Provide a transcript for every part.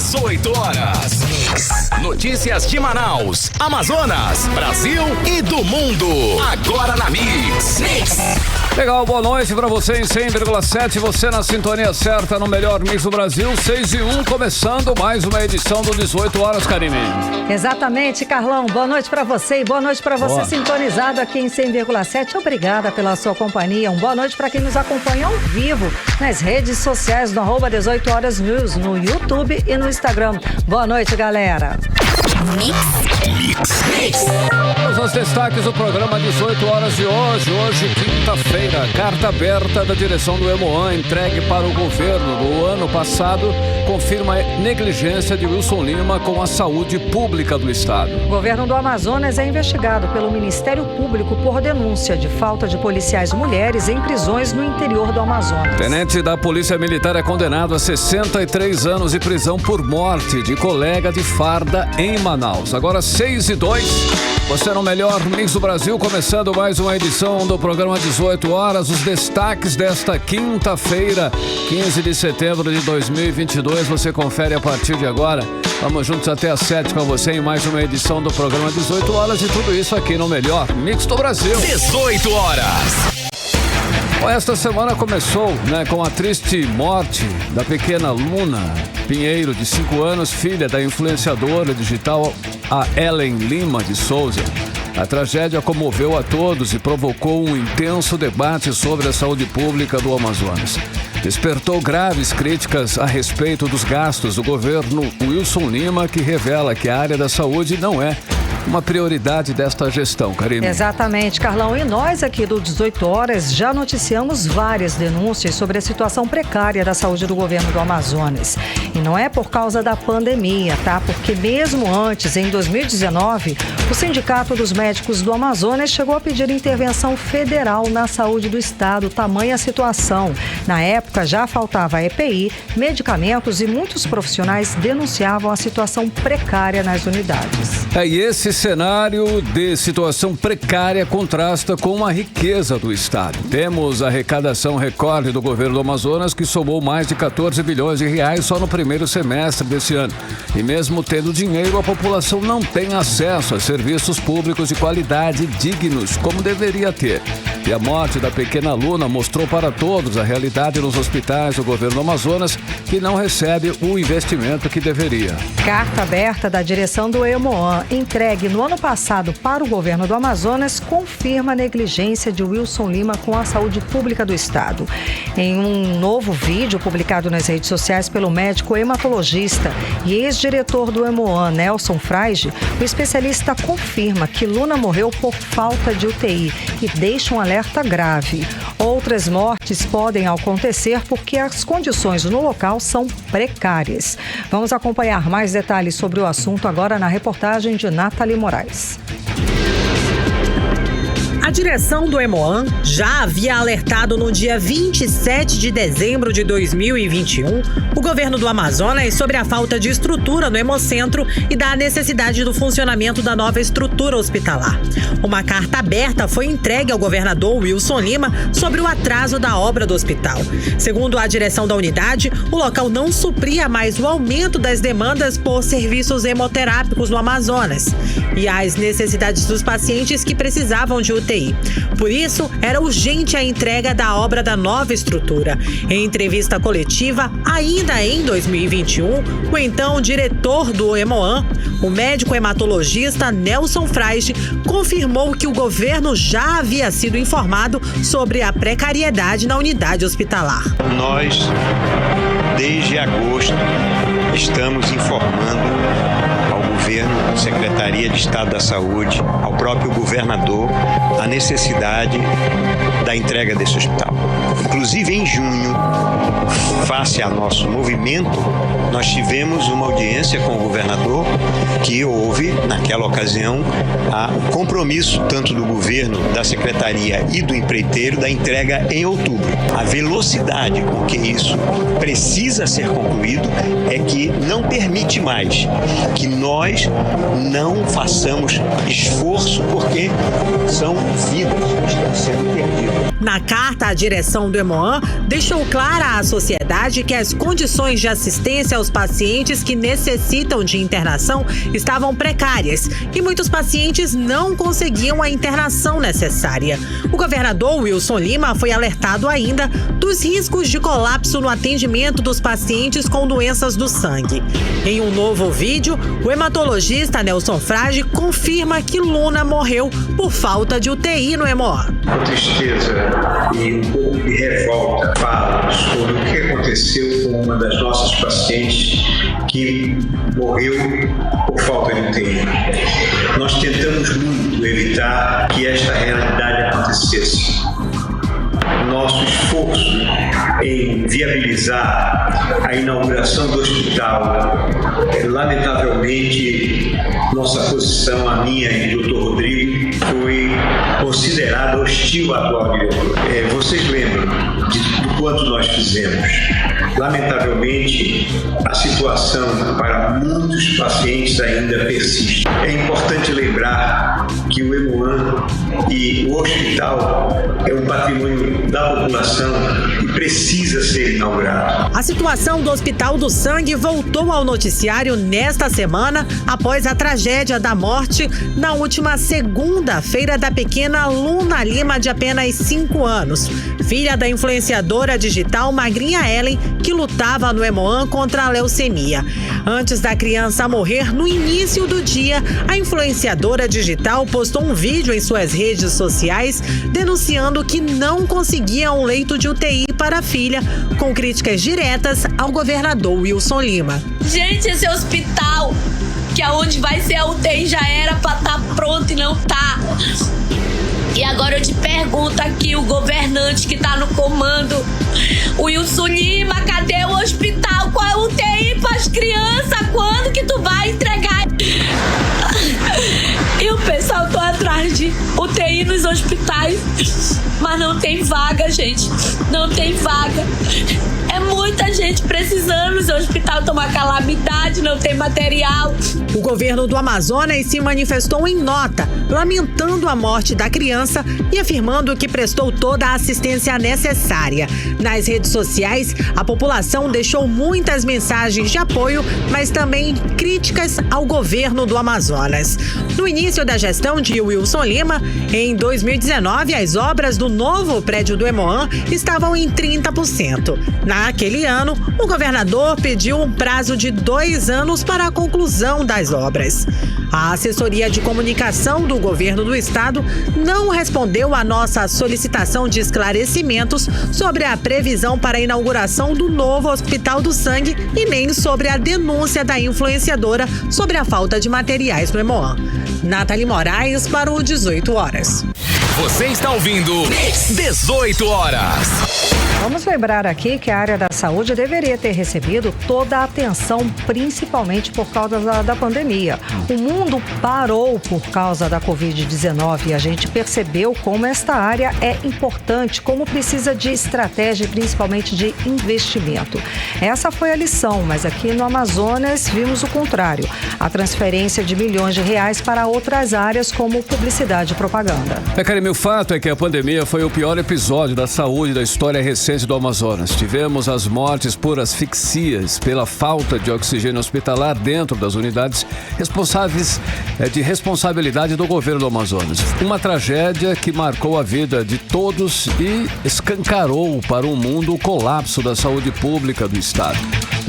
18 horas. Notícias de Manaus, Amazonas, Brasil e do mundo. Agora na Mix. Legal, boa noite pra você em 100,7. Você na sintonia certa no melhor Mix do Brasil. 6:01, começando mais uma edição do 18 horas, Karine. Exatamente, Carlão. Boa noite pra você e boa noite pra você sintonizado aqui em 100,7. Obrigada pela sua companhia. Boa noite pra quem nos acompanha ao vivo nas redes sociais do @18 horas News, no YouTube e no Instagram. Boa noite, galera. Vamos aos destaques do programa 18 horas de hoje. Hoje, quinta-feira, carta aberta da direção do Hemoan entregue para o governo do ano passado confirma a negligência de Wilson Lima com a saúde pública do estado. O governo do Amazonas é investigado pelo Ministério Público por denúncia de falta de policiais mulheres em prisões no interior do Amazonas. Tenente da Polícia Militar é condenado a 63 anos de prisão por morte de colega de farda em Manaus. Agora 6:02, você no melhor Mix do Brasil, começando mais uma edição do programa 18 horas. Os destaques desta quinta-feira, 15 de setembro de 2022, você confere a partir de agora. Vamos juntos até às 7 com você em mais uma edição do programa 18 horas e tudo isso aqui no melhor Mix do Brasil. 18 horas. Esta semana começou, com a triste morte da pequena Luna Pinheiro, de 5 anos, filha da influenciadora digital a Ellen Lima de Souza. A tragédia comoveu a todos e provocou um intenso debate sobre a saúde pública do Amazonas. Despertou graves críticas a respeito dos gastos do governo Wilson Lima, que revela que a área da saúde não é uma prioridade desta gestão, Karine. Exatamente, Carlão. E nós aqui do 18 horas já noticiamos várias denúncias sobre a situação precária da saúde do governo do Amazonas. E não é por causa da pandemia, tá? Porque mesmo antes, em 2019, o Sindicato dos Médicos do Amazonas chegou a pedir intervenção federal na saúde do estado, tamanha a situação. Na época já faltava EPI, medicamentos e muitos profissionais denunciavam a situação precária nas unidades. E esse cenário de situação precária contrasta com a riqueza do estado. Temos a arrecadação recorde do governo do Amazonas, que somou mais de 14 bilhões de reais só no primeiro semestre desse ano. E mesmo tendo dinheiro, a população não tem acesso a serviços públicos de qualidade dignos, como deveria ter. E a morte da pequena Luna mostrou para todos a realidade nos hospitais do governo do Amazonas, que não recebe o investimento que deveria. Carta aberta da direção do Hemoan, entregue no ano passado para o governo do Amazonas, confirma a negligência de Wilson Lima com a saúde pública do estado. Em um novo vídeo publicado nas redes sociais pelo médico hematologista e ex-diretor do Hemoan, Nelson Freige, o especialista confirma que Luna morreu por falta de UTI e deixa um alerta grave. Outras mortes podem acontecer porque as condições no local são precárias. Vamos acompanhar mais detalhes sobre o assunto agora na reportagem de Nathalie Moraes. A direção do Hemoan já havia alertado no dia 27 de dezembro de 2021 o governo do Amazonas sobre a falta de estrutura no Hemocentro e da necessidade do funcionamento da nova estrutura hospitalar. Uma carta aberta foi entregue ao governador Wilson Lima sobre o atraso da obra do hospital. Segundo a direção da unidade, o local não supria mais o aumento das demandas por serviços hemoterápicos no Amazonas e as necessidades dos pacientes que precisavam de UTI. Por isso, era urgente a entrega da obra da nova estrutura. Em entrevista coletiva, ainda em 2021, o então diretor do Hemoan, o médico hematologista Nelson Freige, confirmou que o governo já havia sido informado sobre a precariedade na unidade hospitalar. Nós, desde agosto, estamos informando ao governo, à Secretaria de Estado da Saúde, ao próprio governador, a necessidade da entrega desse hospital. Inclusive, em junho, face ao nosso movimento, nós tivemos uma audiência com o governador que houve, naquela ocasião, o compromisso tanto do governo, da secretaria e do empreiteiro da entrega em outubro. A velocidade com que isso precisa ser concluído é que não permite mais que nós vez, não façamos esforço, porque são vidas que estão sendo perdidas. Na carta, a direção do Hemoan deixou clara à sociedade que as condições de assistência aos pacientes que necessitam de internação estavam precárias e muitos pacientes não conseguiam a internação necessária. O governador Wilson Lima foi alertado ainda dos riscos de colapso no atendimento dos pacientes com doenças do sangue. Em um novo vídeo, o hematologista Nelson Frade confirma que Luna morreu por falta de UTI no Hemoan. Com tristeza e um pouco de revolta, falo sobre o que aconteceu com uma das nossas pacientes que morreu por falta de UTI. Nós tentamos muito evitar que esta realidade acontecesse. Nosso esforço em viabilizar a inauguração do hospital, lamentavelmente, nossa posição, a minha e do Dr. Rodrigo, foi considerada hostil à atual diretora. Vocês lembram do quanto nós fizemos. Lamentavelmente, a situação para muitos pacientes ainda persiste. É importante lembrar que o Hemoan e o hospital é um patrimônio da população e precisa ser inaugurado. A situação do Hospital do Sangue voltou ao noticiário nesta semana após a tragédia da morte na última segunda-feira da pequena Luna Lima, de apenas 5 anos, filha da influenciadora digital Magrinha Ellen, que lutava no Hemoan contra a leucemia. Antes da criança morrer, no início do dia, a influenciadora digital postou um vídeo em suas redes sociais denunciando que não conseguia um leito de UTI para a filha, com críticas diretas ao governador Wilson Lima. Gente, esse hospital, que é onde vai ser a UTI, já era para estar pronto e não tá. E agora eu te pergunto aqui, o governante que tá no comando, o Wilson Lima, cadê o hospital? Qual é a UTI para as crianças? Quando que tu vai entregar? E o pessoal tá atrás de UTI nos hospitais, mas não tem vaga, gente. Não tem vaga. É muita gente precisando. O hospital tá uma calamidade, não tem material. O governo do Amazonas se manifestou em nota, lamentando a morte da criança e afirmando que prestou toda a assistência necessária. Nas redes sociais, a população deixou muitas mensagens de apoio, mas também críticas ao governo do Amazonas. No início da gestão de Wilson Lima, em 2019, as obras do novo prédio do Hemoan estavam em 30%. Naquele ano, o governador pediu um prazo de 2 anos para a conclusão das obras. A assessoria de comunicação do governo do estado não respondeu à nossa solicitação de esclarecimentos sobre a previsão para a inauguração do novo Hospital do Sangue e nem sobre a denúncia da influenciadora sobre a falta de materiais no Hemoan. Nathalie Moraes para o 18 horas. Você está ouvindo 18 horas. Vamos lembrar aqui que a área da saúde deveria ter recebido toda a atenção, principalmente por causa da pandemia. O mundo parou por causa da Covid-19 e a gente percebeu como esta área é importante, como precisa de estratégia e principalmente de investimento. Essa foi a lição, mas aqui no Amazonas vimos o contrário. A transferência de milhões de reais para outras áreas como publicidade e propaganda. Karime, o fato é que a pandemia foi o pior episódio da saúde da história recente do Amazonas. Tivemos as mortes por asfixias, pela falta de oxigênio hospitalar dentro das unidades responsáveis de responsabilidade do governo do Amazonas. Uma tragédia que marcou a vida de todos e escancarou para o mundo o colapso da saúde pública do estado.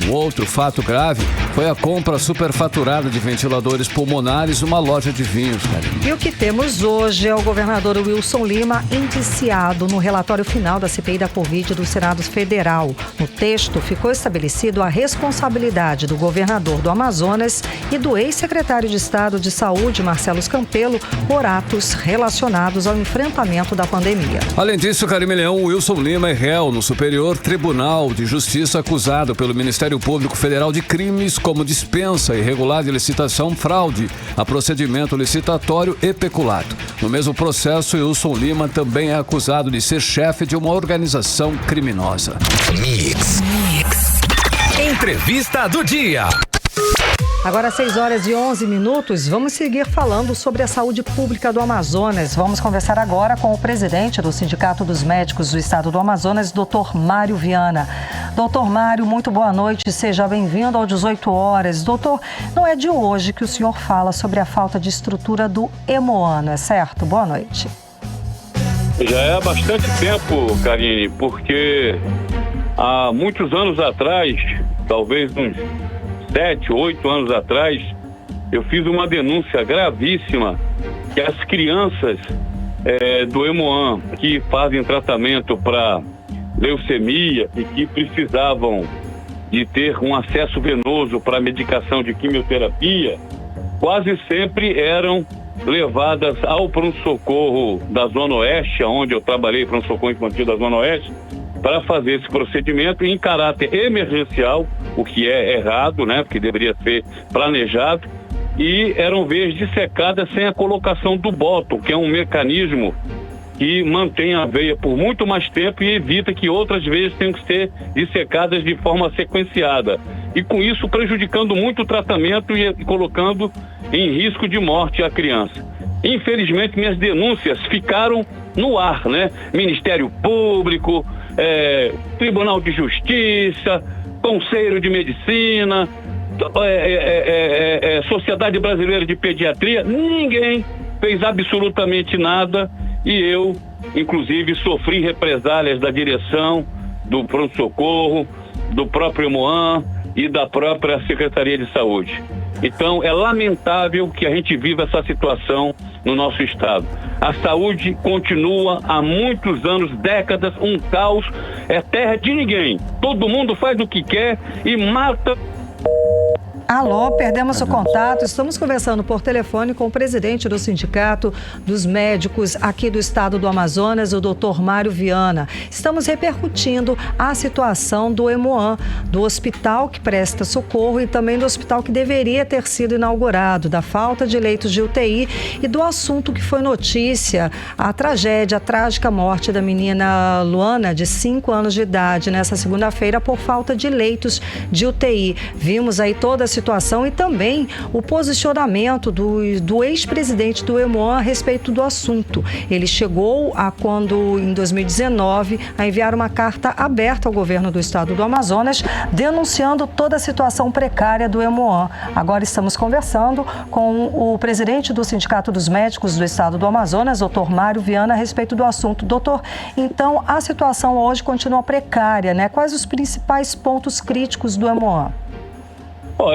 Um outro fato grave foi a compra superfaturada de ventiladores pulmonares numa loja de vinhos, Karime. E o que temos hoje é o governador Wilson Lima indiciado no relatório final da CPI da Covid do Senado Federal. No texto, ficou estabelecido a responsabilidade do governador do Amazonas e do ex-secretário de Estado de Saúde, Marcelo Campelo, por atos relacionados ao enfrentamento da pandemia. Além disso, Karime Leão, Wilson Lima é réu no Superior Tribunal de Justiça, acusado pelo Ministério Público Federal de crimes como dispensa irregular de licitação, fraude a procedimento licitatório e peculato. No mesmo processo, Wilson Lima também é acusado de ser chefe de uma organização criminosa. Mix. Entrevista do dia. Agora, 6h11, vamos seguir falando sobre a saúde pública do Amazonas. Vamos conversar agora com o presidente do Sindicato dos Médicos do Estado do Amazonas, Dr. Mário Viana. Doutor Mário, muito boa noite, seja bem-vindo ao 18 horas. Doutor, não é de hoje que o senhor fala sobre a falta de estrutura do Hemoan, não é certo? Boa noite. Já é há bastante tempo, Karine, porque há muitos anos atrás, talvez uns 7, 8 anos atrás, eu fiz uma denúncia gravíssima que as crianças do Hemoan que fazem tratamento para leucemia e que precisavam de ter um acesso venoso para medicação de quimioterapia, quase sempre eram levadas ao pronto-socorro da Zona Oeste, onde eu trabalhei, pronto-socorro infantil da Zona Oeste, para fazer esse procedimento em caráter emergencial, o que é errado, né, porque deveria ser planejado, e eram veias dissecadas sem a colocação do bóton, que é um mecanismo que mantém a veia por muito mais tempo e evita que outras veias tenham que ser dissecadas de forma sequenciada. E com isso prejudicando muito o tratamento e colocando em risco de morte a criança. Infelizmente, minhas denúncias ficaram no ar, né? Ministério Público, Tribunal de Justiça, Conselho de Medicina, Sociedade Brasileira de Pediatria, ninguém fez absolutamente nada e eu, inclusive, sofri represálias da direção do pronto-socorro, do próprio Hemoan e da própria Secretaria de Saúde. Então, é lamentável que a gente viva essa situação no nosso estado. A saúde continua há muitos anos, décadas, um caos, é terra de ninguém. Todo mundo faz o que quer e mata. Alô, perdemos o contato. Estamos conversando por telefone com o presidente do Sindicato dos Médicos aqui do estado do Amazonas, o Dr. Mário Viana. Estamos repercutindo a situação do Hemoan, do hospital que presta socorro e também do hospital que deveria ter sido inaugurado, da falta de leitos de UTI e do assunto que foi notícia, a tragédia, a trágica morte da menina Luana, de 5 anos de idade, nessa segunda-feira, por falta de leitos de UTI. Vimos aí toda a situação e também o posicionamento do ex-presidente do Hemoan a respeito do assunto. Ele chegou em 2019, a enviar uma carta aberta ao governo do estado do Amazonas, denunciando toda a situação precária do Hemoan. Agora estamos conversando com o presidente do Sindicato dos Médicos do estado do Amazonas, Dr. Mário Viana, a respeito do assunto. Doutor, então a situação hoje continua precária, né? Quais os principais pontos críticos do Hemoan?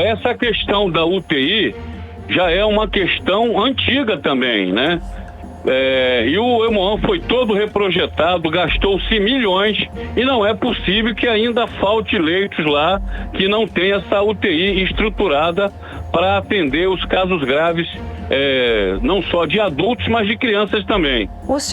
Essa questão da UTI já é uma questão antiga também, né? E o Hemoan foi todo reprojetado, gastou-se milhões e não é possível que ainda falte leitos lá, que não tenha essa UTI estruturada para atender os casos graves, não só de adultos, mas de crianças também.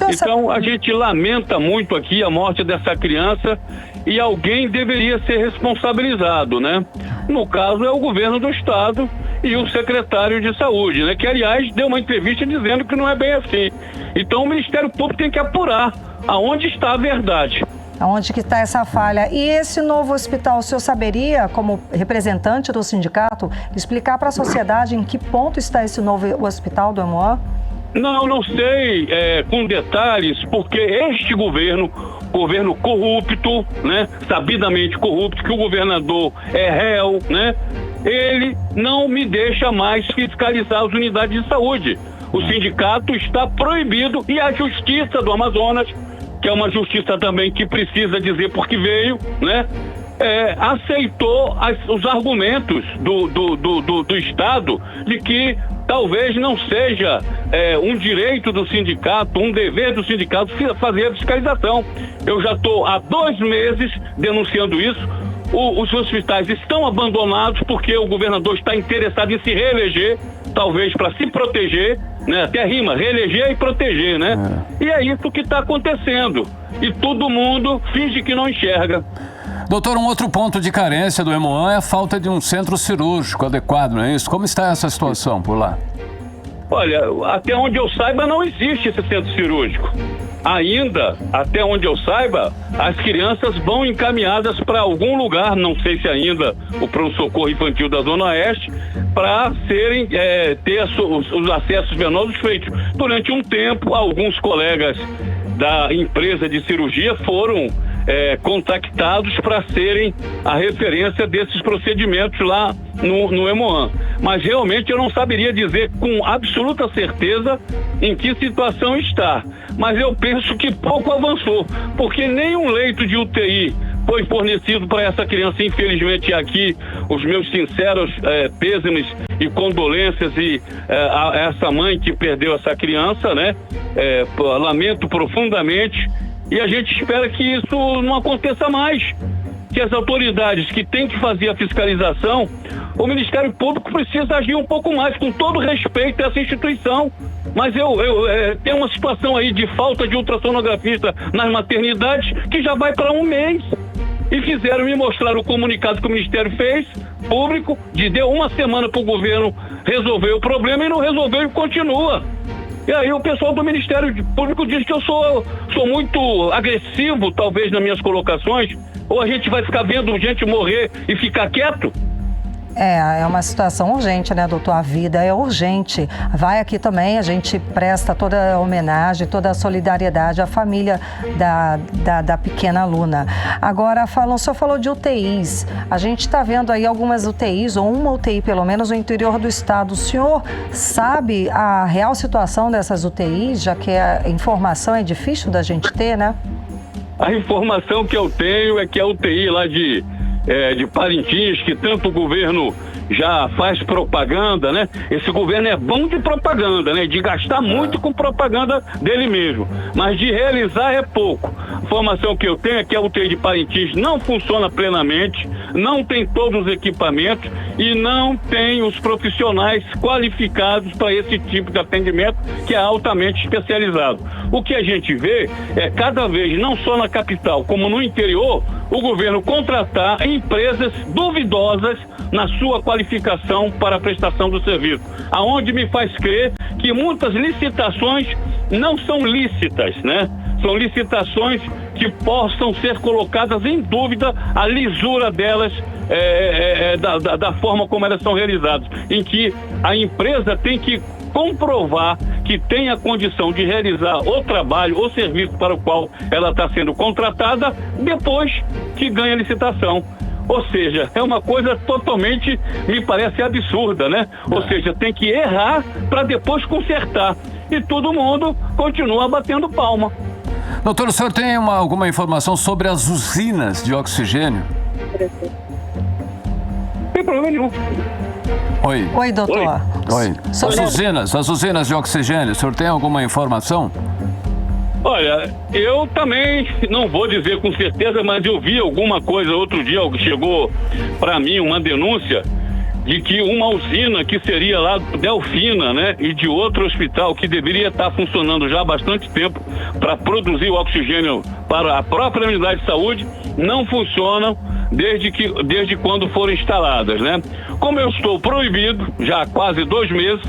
Então, a gente lamenta muito aqui a morte dessa criança e alguém deveria ser responsabilizado, né? No caso, é o governo do estado e o secretário de saúde, né? Que, aliás, deu uma entrevista dizendo que não é bem assim. Então, o Ministério Público tem que apurar aonde está a verdade. Aonde que está essa falha? E esse novo hospital, o senhor saberia, como representante do sindicato, explicar para a sociedade em que ponto está esse novo hospital do Hemoan? Não sei com detalhes, porque este governo corrupto, né, sabidamente corrupto, que o governador é réu, né, ele não me deixa mais fiscalizar as unidades de saúde. O sindicato está proibido e a Justiça do Amazonas, que é uma justiça também que precisa dizer por que veio, né, aceitou os argumentos do Estado de que talvez não seja um direito do sindicato, um dever do sindicato fazer a fiscalização. Eu já estou há 2 meses denunciando isso. Os hospitais estão abandonados porque o governador está interessado em se reeleger, talvez para se proteger, né? Até rima, reeleger e proteger, né? E é isso que está acontecendo. E todo mundo finge que não enxerga. Doutor, um outro ponto de carência do Hemoan é a falta de um centro cirúrgico adequado, não é isso? Como está essa situação por lá? Olha, até onde eu saiba não existe esse centro cirúrgico. ainda, até onde eu saiba, as crianças vão encaminhadas para algum lugar, não sei se ainda o pronto-socorro infantil da Zona Oeste, para serem, ter os acessos venosos feitos. Durante um tempo, alguns colegas da empresa de cirurgia foram contactados para serem a referência desses procedimentos lá no Hemoan. Mas realmente eu não saberia dizer com absoluta certeza em que situação está. Mas eu penso que pouco avançou, porque nenhum leito de UTI foi fornecido para essa criança. Infelizmente, aqui os meus sinceros pêsames e condolências a essa mãe que perdeu essa criança, né? Lamento profundamente. E a gente espera que isso não aconteça mais, que as autoridades que têm que fazer a fiscalização, o Ministério Público precisa agir um pouco mais, com todo respeito a essa instituição. Mas tem uma situação aí de falta de ultrassonografista nas maternidades que já vai para um mês. E fizeram me mostrar o comunicado que o Ministério fez, público, deu uma semana para o governo resolver o problema e não resolveu e continua. E aí o pessoal do Ministério Público diz que eu sou muito agressivo, talvez, nas minhas colocações. Ou a gente vai ficar vendo gente morrer e ficar quieto? É uma situação urgente, né, doutor? A vida é urgente. Vai aqui também, a gente presta toda a homenagem, toda a solidariedade à família da pequena Luna. Agora, o senhor falou de UTIs. A gente está vendo aí algumas UTIs, ou uma UTI pelo menos, no interior do estado. O senhor sabe a real situação dessas UTIs, já que a informação é difícil da gente ter, né? A informação que eu tenho é que a UTI lá de Parintins, que tanto o governo já faz propaganda, né? Esse governo é bom de propaganda, né? De gastar muito com propaganda dele mesmo, mas de realizar é pouco. A informação que eu tenho é que a UTI de Parintins não funciona plenamente, não tem todos os equipamentos e não tem os profissionais qualificados para esse tipo de atendimento, que é altamente especializado. O que a gente vê é cada vez, não só na capital, como no interior, o governo contratar empresas duvidosas na sua qualificação para a prestação do serviço, aonde me faz crer que muitas licitações não são lícitas, né? São licitações que possam ser colocadas em dúvida a lisura delas, da forma como elas são realizadas, em que a empresa tem que comprovar que tem a condição de realizar o trabalho, o serviço para o qual ela está sendo contratada, depois que ganha a licitação. Ou seja, é uma coisa totalmente, me parece, absurda, né? Ou seja, tem que errar para depois consertar. E todo mundo continua batendo palma. Doutor, o senhor tem alguma informação sobre as usinas de oxigênio? Não tem problema nenhum. Oi, doutor. Oi. As usinas de oxigênio, o senhor tem alguma informação? Olha, eu também não vou dizer com certeza, mas eu vi alguma coisa outro dia, chegou para mim uma denúncia de que uma usina que seria lá do Delfina, né, e de outro hospital que deveria estar funcionando já há bastante tempo para produzir o oxigênio para a própria unidade de saúde, não funcionam desde quando foram instaladas, né? Como eu estou proibido, já há quase 2 meses,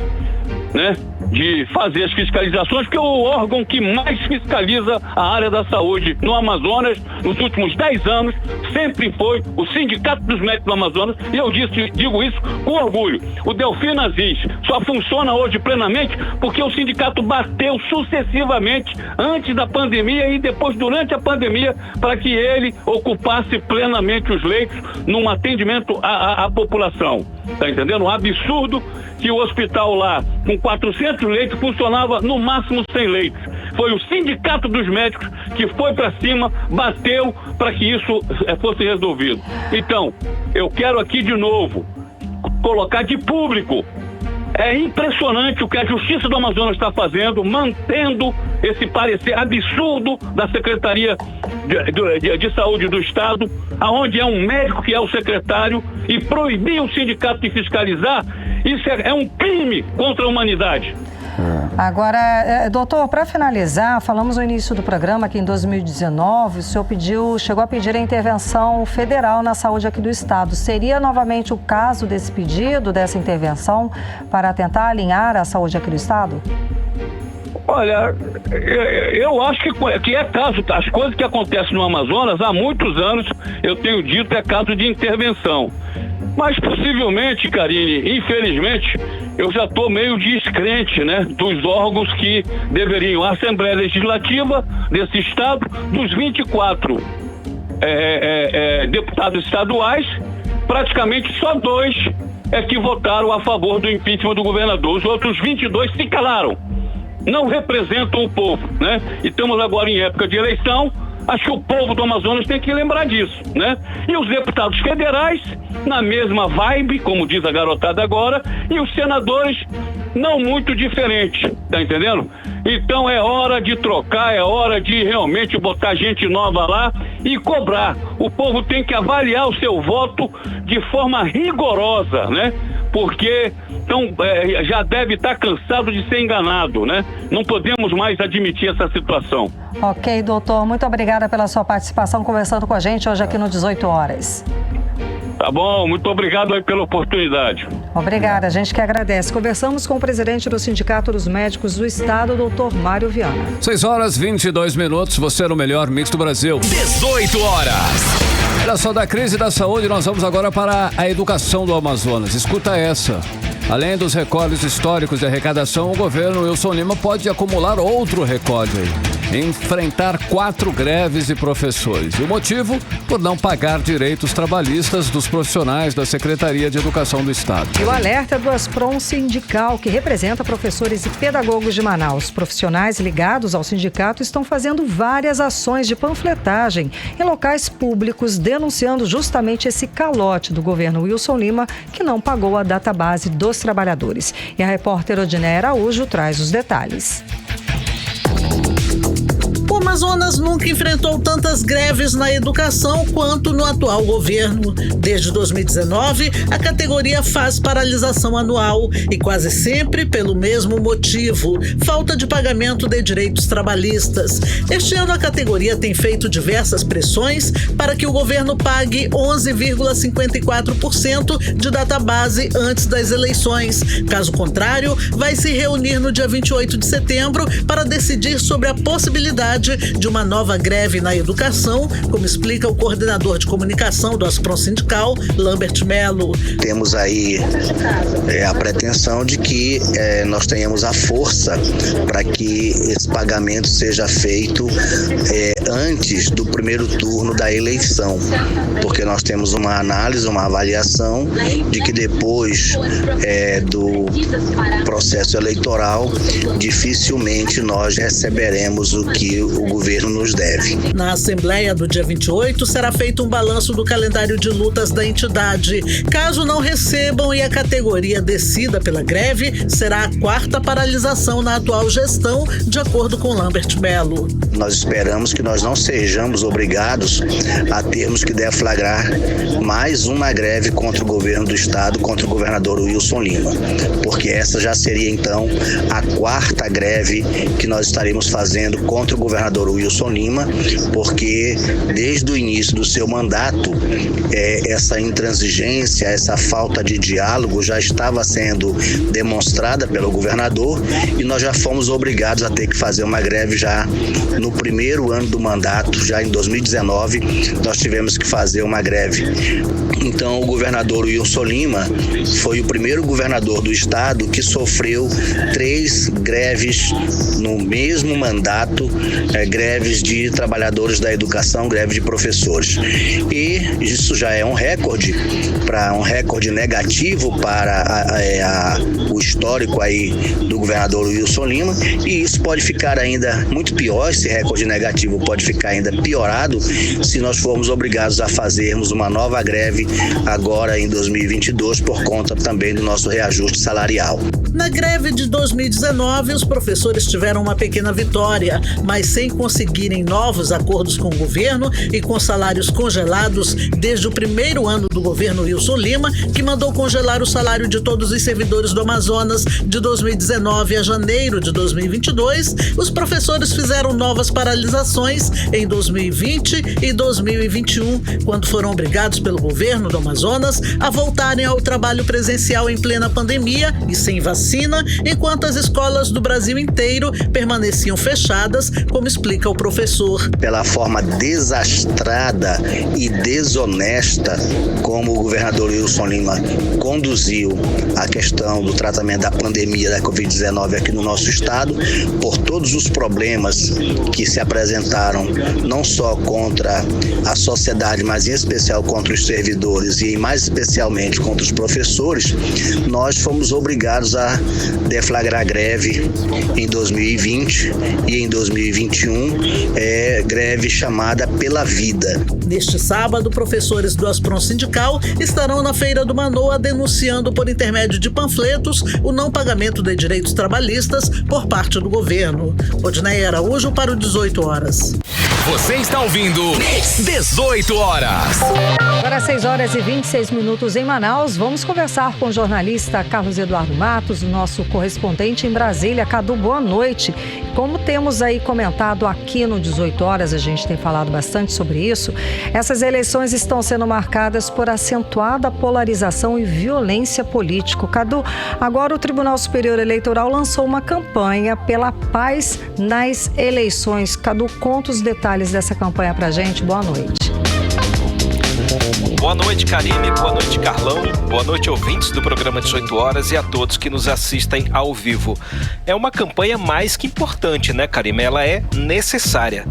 né, de fazer as fiscalizações, porque o órgão que mais fiscaliza a área da saúde no Amazonas, nos últimos 10 anos, sempre foi o Sindicato dos Médicos do Amazonas, e eu digo isso com orgulho. O Delfina Aziz só funciona hoje plenamente porque o sindicato bateu sucessivamente antes da pandemia e depois durante a pandemia para que ele ocupasse plenamente os leitos num atendimento à população. Tá entendendo? Um absurdo que o hospital lá, com 400 leitos, funcionava no máximo 100 leitos. Foi o Sindicato dos Médicos que foi para cima, bateu para que isso fosse resolvido. Então, eu quero aqui de novo colocar de público. É impressionante o que a Justiça do Amazonas está fazendo, mantendo esse parecer absurdo da Secretaria de Saúde do Estado, aonde é um médico que é o secretário, e proibir o sindicato de fiscalizar. Isso é um crime contra a humanidade. Agora, doutor, para finalizar, falamos no início do programa que em 2019 o senhor chegou a pedir a intervenção federal na saúde aqui do estado. Seria novamente o caso desse pedido, dessa intervenção, para tentar alinhar a saúde aqui do estado? Olha, eu acho que é caso, as coisas que acontecem no Amazonas há muitos anos, eu tenho dito, é caso de intervenção. Mas possivelmente, Karine, infelizmente, eu já estou meio descrente, né, dos órgãos que deveriam, a Assembleia Legislativa desse estado, dos 24 deputados estaduais, praticamente só 2 é que votaram a favor do impeachment do governador. Os outros 22 se calaram. Não representam o povo, né? E estamos agora em época de eleição, acho que o povo do Amazonas tem que lembrar disso, né? E os deputados federais, na mesma vibe, como diz a garotada agora, e os senadores não muito diferentes, tá entendendo? Então é hora de trocar, é hora de realmente botar gente nova lá e cobrar. O povo tem que avaliar o seu voto de forma rigorosa, né? Porque já deve estar cansado de ser enganado, né? Não podemos mais admitir essa situação. Ok, doutor. Muito obrigada pela sua participação conversando com a gente hoje aqui no 18 Horas. Tá bom, muito obrigado aí pela oportunidade. Obrigada, a gente que agradece. Conversamos com o presidente do Sindicato dos Médicos do Estado, doutor Mário Viana. 6h22, você no melhor mix do Brasil. 18 horas. Olha só, da crise da saúde, nós vamos agora para a educação do Amazonas. Escuta essa. Além dos recordes históricos de arrecadação, o governo Wilson Lima pode acumular outro recorde aí. Enfrentar 4 greves de professores. E o motivo? Por não pagar direitos trabalhistas dos profissionais da Secretaria de Educação do Estado. E o alerta do Aspron Sindical, que representa professores e pedagogos de Manaus. Profissionais ligados ao sindicato estão fazendo várias ações de panfletagem em locais públicos, denunciando justamente esse calote do governo Wilson Lima, que não pagou a database dos trabalhadores. E a repórter Odiné Araújo traz os detalhes. O Amazonas nunca enfrentou tantas greves na educação quanto no atual governo. Desde 2019, a categoria faz paralisação anual e quase sempre pelo mesmo motivo: falta de pagamento de direitos trabalhistas. Este ano, a categoria tem feito diversas pressões para que o governo pague 11,54% de database antes das eleições. Caso contrário, vai se reunir no dia 28 de setembro para decidir sobre a possibilidade de uma nova greve na educação, como explica o coordenador de comunicação do Aspron Sindical, Lambert Melo. Temos aí a pretensão de que nós tenhamos a força para que esse pagamento seja feito antes do primeiro turno da eleição, porque nós temos uma análise, uma avaliação de que depois do processo eleitoral, dificilmente nós receberemos o que o governo nos deve. Na Assembleia do dia 28, será feito um balanço do calendário de lutas da entidade. Caso não recebam e a categoria decida pela greve, será a 4ª paralisação na atual gestão, de acordo com Lambert Melo. Nós esperamos que nós não sejamos obrigados a termos que deflagrar mais uma greve contra o governo do estado, contra o governador Wilson Lima, porque essa já seria então a 4ª greve que nós estaríamos fazendo contra o governador Wilson Lima, porque desde o início do seu mandato, essa intransigência, essa falta de diálogo já estava sendo demonstrada pelo governador e nós já fomos obrigados a ter que fazer uma greve já no primeiro ano do mandato, já em 2019, nós tivemos que fazer uma greve. Então, o governador Wilson Lima foi o primeiro governador do estado que sofreu 3 greves no mesmo mandato, greves de trabalhadores da educação, greve de professores. E isso já é um recorde negativo para o histórico aí do governador Wilson Lima, e isso pode ficar ainda muito pior, esse recorde negativo pode ficar ainda piorado se nós formos obrigados a fazermos uma nova greve agora em 2022 por conta também do nosso reajuste salarial. Na greve de 2019, os professores tiveram uma pequena vitória, mas sem conseguirem novos acordos com o governo e com salários congelados desde o primeiro ano do governo Wilson Lima, que mandou congelar o salário de todos os servidores do Amazonas de 2019 a janeiro de 2022, os professores fizeram novas paralisações em 2020 e 2021, quando foram obrigados pelo governo do Amazonas a voltarem ao trabalho presencial em plena pandemia e sem vacina, enquanto as escolas do Brasil inteiro permaneciam fechadas, como explica o professor. Pela forma desastrada e desonesta como o governador Wilson Lima conduziu a questão do tratamento da pandemia da Covid-19 aqui no nosso estado, por todos os problemas que se apresentaram, não só contra a sociedade, mas em especial contra os servidores e mais especialmente contra os professores, nós fomos obrigados a deflagrar greve em 2020 e em 2021, greve chamada Pela Vida. Neste sábado, professores do Aspron Sindical estarão na Feira do Manoa denunciando por intermédio de panfletos o não pagamento de direitos trabalhistas por parte do governo. Odneia Araújo para o 18 horas. Você está ouvindo 18 horas. Agora 6 horas e 26 minutos em Manaus. Vamos conversar com o jornalista Carlos Eduardo Matos, o nosso correspondente em Brasília. Cadu, boa noite. Como temos aí comentado aqui no 18 horas, a gente tem falado bastante sobre isso, essas eleições estão sendo marcadas por acentuada polarização e violência política. Cadu, agora o Tribunal Superior Eleitoral lançou uma campanha pela paz nas eleições. Cadu, conta os detalhes dessa campanha pra gente. Boa noite. Boa noite, Karine. Boa noite, Carlão. Boa noite, ouvintes do programa 18 horas e a todos que nos assistem ao vivo. É uma campanha mais que importante, né, Karine? Ela é necessária.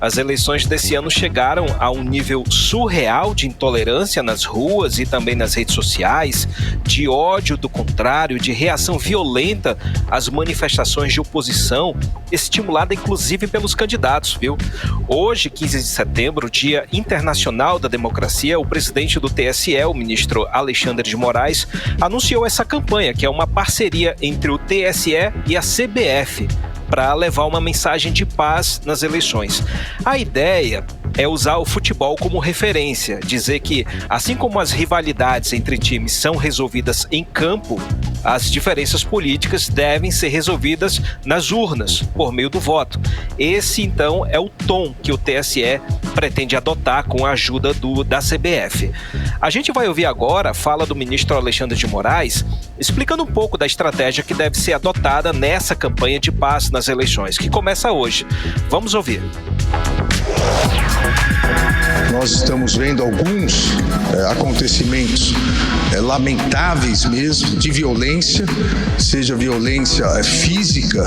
As eleições desse ano chegaram a um nível surreal de intolerância nas ruas e também nas redes sociais, de ódio do contrário, de reação violenta às manifestações de oposição, estimulada inclusive pelos candidatos, viu? Hoje, 15 de setembro, Dia Internacional da Democracia, o presidente do TSE, o ministro Alexandre de Moraes, anunciou essa campanha, que é uma parceria entre o TSE e a CBF, para levar uma mensagem de paz nas eleições. A ideia é usar o futebol como referência, dizer que, assim como as rivalidades entre times são resolvidas em campo, as diferenças políticas devem ser resolvidas nas urnas, por meio do voto. Esse, então, é o tom que o TSE pretende adotar com a ajuda da CBF. A gente vai ouvir agora a fala do ministro Alexandre de Moraes, explicando um pouco da estratégia que deve ser adotada nessa campanha de paz nas eleições, que começa hoje. Vamos ouvir. Nós estamos vendo alguns acontecimentos lamentáveis mesmo, de violência, seja violência física,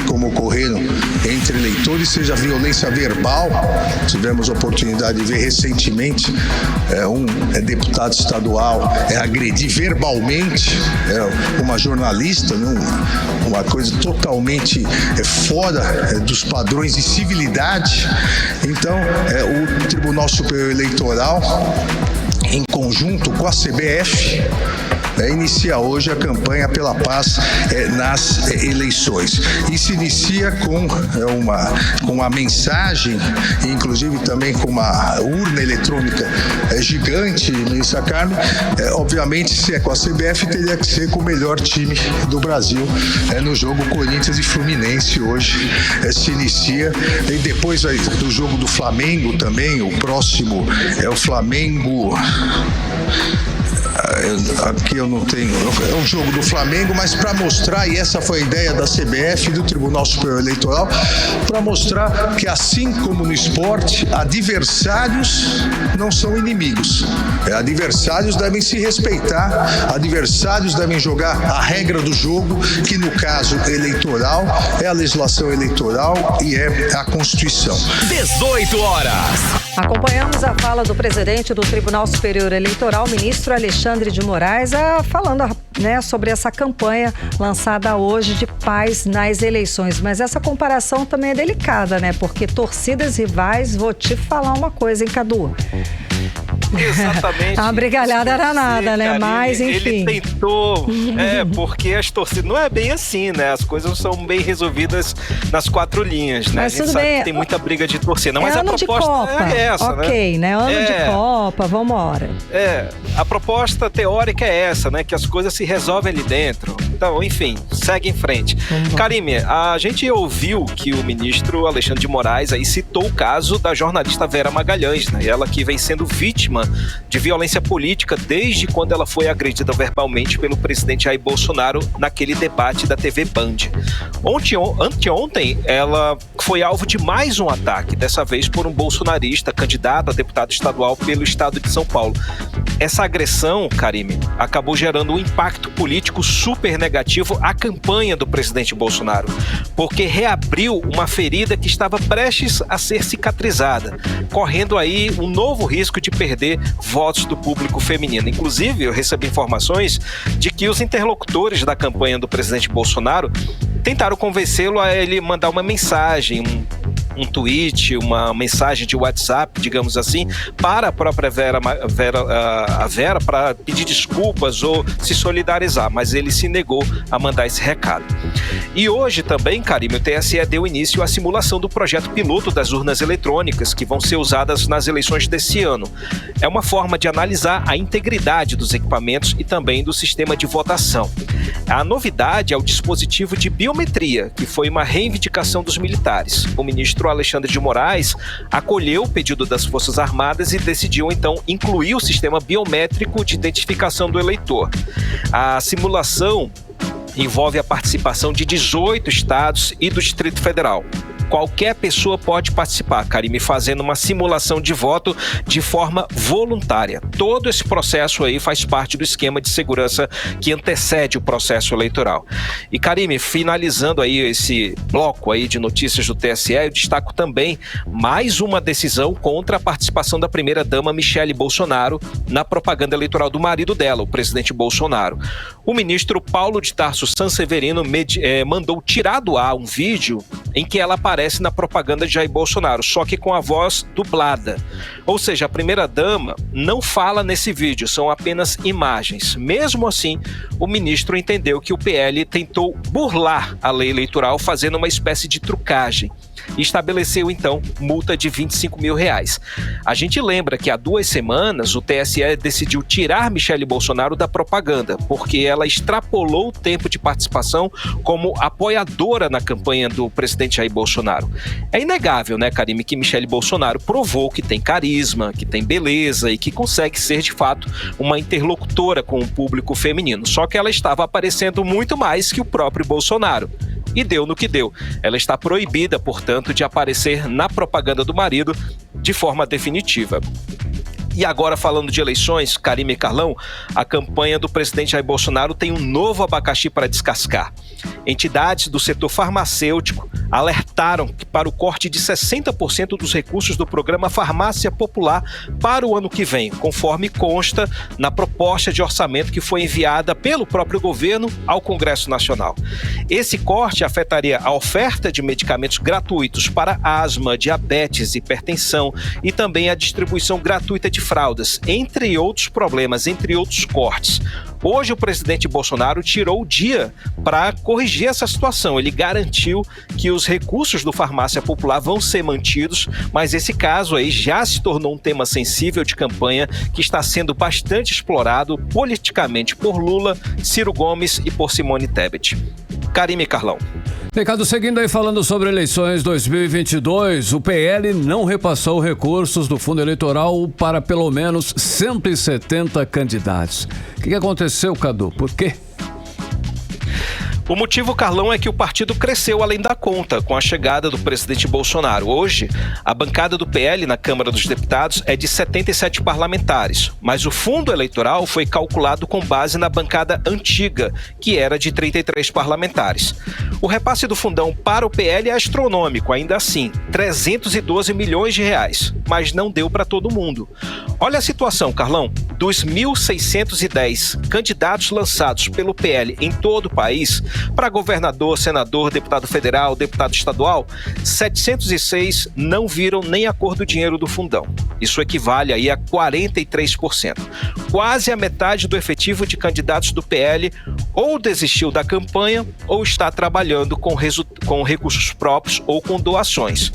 como ocorreram entre eleitores, seja violência verbal. Tivemos a oportunidade de ver recentemente um deputado estadual agredir verbalmente uma jornalista, uma coisa totalmente fora dos padrões de civilidade. Então, o Tribunal Superior Eleitoral, em conjunto com a CBF, inicia hoje a campanha pela paz nas eleições. E se inicia com uma mensagem, inclusive também com uma urna eletrônica gigante, ministra Carmen. Obviamente, se é com a CBF, teria que ser com o melhor time do Brasil no jogo Corinthians e Fluminense hoje. Se inicia, e depois do jogo do Flamengo também, o próximo é o Flamengo... Aqui eu não tenho, é um jogo do Flamengo, mas para mostrar, e essa foi a ideia da CBF e do Tribunal Superior Eleitoral, para mostrar que, assim como no esporte, adversários não são inimigos. Adversários devem se respeitar, adversários devem jogar a regra do jogo, que no caso eleitoral é a legislação eleitoral e é a Constituição. 18 horas. Acompanhamos a fala do presidente do Tribunal Superior Eleitoral, ministro Alexandre de Moraes, falando sobre essa campanha lançada hoje de paz nas eleições. Mas essa comparação também é delicada, né? Porque torcidas rivais, vou te falar uma coisa, hein, Cadu? Exatamente. A brigalhada era nada, né? Mas, enfim. Ele tentou, porque as torcidas... Não é bem assim, né? As coisas são bem resolvidas nas 4 linhas, né? Mas a gente tudo sabe bem. que tem muita briga de torcida. Mas ano a proposta de Copa. é essa, ok, né? Ano de Copa, vambora. A proposta teórica é essa, né? Que as coisas se resolvem ali dentro. Então, enfim, segue em frente. Karime, a gente ouviu que o ministro Alexandre de Moraes aí citou o caso da jornalista Vera Magalhães, né? Ela que vem sendo vítima de violência política desde quando ela foi agredida verbalmente pelo presidente Jair Bolsonaro naquele debate da TV Band. Anteontem, ela foi alvo de mais um ataque, dessa vez por um bolsonarista, candidato a deputado estadual pelo estado de São Paulo. Essa agressão, Karime, acabou gerando um impacto político super negativo à campanha do presidente Bolsonaro, porque reabriu uma ferida que estava prestes a ser cicatrizada, correndo aí um novo risco de perder votos do público feminino. Inclusive, eu recebi informações de que os interlocutores da campanha do presidente Bolsonaro tentaram convencê-lo a ele mandar uma mensagem, um tweet, uma mensagem de WhatsApp, digamos assim, para a própria Vera para pedir desculpas ou se solidarizar, mas ele se negou a mandar esse recado. E hoje também, Karime, o TSE deu início à simulação do projeto piloto das urnas eletrônicas que vão ser usadas nas eleições desse ano. É uma forma de analisar a integridade dos equipamentos e também do sistema de votação. A novidade é o dispositivo de biometria, que foi uma reivindicação dos militares. O ministro Alexandre de Moraes acolheu o pedido das Forças Armadas e decidiu então incluir o sistema biométrico de identificação do eleitor. A simulação envolve a participação de 18 estados e do Distrito Federal. Qualquer pessoa pode participar, Karime, fazendo uma simulação de voto de forma voluntária. Todo esse processo aí faz parte do esquema de segurança que antecede o processo eleitoral. E, Karime, finalizando aí esse bloco aí de notícias do TSE, eu destaco também mais uma decisão contra a participação da primeira-dama Michele Bolsonaro na propaganda eleitoral do marido dela, o presidente Bolsonaro. O ministro Paulo de Tarso Sanseverino mandou tirar do ar um vídeo em que ela aparece na propaganda de Jair Bolsonaro, só que com a voz dublada. Ou seja, a primeira-dama não fala nesse vídeo, são apenas imagens. Mesmo assim, o ministro entendeu que o PL tentou burlar a lei eleitoral fazendo uma espécie de trucagem e estabeleceu, então, multa de R$25 mil. A gente lembra que há 2 semanas o TSE decidiu tirar Michele Bolsonaro da propaganda, porque ela extrapolou o tempo de participação como apoiadora na campanha do presidente Jair Bolsonaro. É inegável, né, Karime, que Michele Bolsonaro provou que tem carisma, que tem beleza e que consegue ser, de fato, uma interlocutora com o público feminino. Só que ela estava aparecendo muito mais que o próprio Bolsonaro. E deu no que deu. Ela está proibida, portanto, de aparecer na propaganda do marido de forma definitiva. E agora, falando de eleições, Karime e Carlão, a campanha do presidente Jair Bolsonaro tem um novo abacaxi para descascar. Entidades do setor farmacêutico alertaram que para o corte de 60% dos recursos do programa Farmácia Popular para o ano que vem, conforme consta na proposta de orçamento que foi enviada pelo próprio governo ao Congresso Nacional. Esse corte afetaria a oferta de medicamentos gratuitos para asma, diabetes, hipertensão e também a distribuição gratuita de fraldas, entre outros problemas, entre outros cortes. Hoje o presidente Bolsonaro tirou o dia para corrigir essa situação. Ele garantiu que os recursos do Farmácia Popular vão ser mantidos, mas esse caso aí já se tornou um tema sensível de campanha que está sendo bastante explorado politicamente por Lula, Ciro Gomes e por Simone Tebet. Karime e Carlão. Ricardo, seguindo aí falando sobre eleições 2022, o PL não repassou recursos do fundo eleitoral para pelo menos 170 candidatos. O que aconteceu, Cadu? Por quê? O motivo, Carlão, é que o partido cresceu além da conta com a chegada do presidente Bolsonaro. Hoje, a bancada do PL na Câmara dos Deputados é de 77 parlamentares, mas o fundo eleitoral foi calculado com base na bancada antiga, que era de 33 parlamentares. O repasse do fundão para o PL é astronômico, ainda assim, 312 milhões de reais, mas não deu para todo mundo. Olha a situação, Carlão. Dos 1.610 candidatos lançados pelo PL em todo o país, Para governador, senador, deputado federal, deputado estadual, 706 não viram nem a cor do dinheiro do fundão. Isso equivale aí a 43%. Quase a metade do efetivo de candidatos do PL ou desistiu da campanha ou está trabalhando com recursos próprios ou com doações.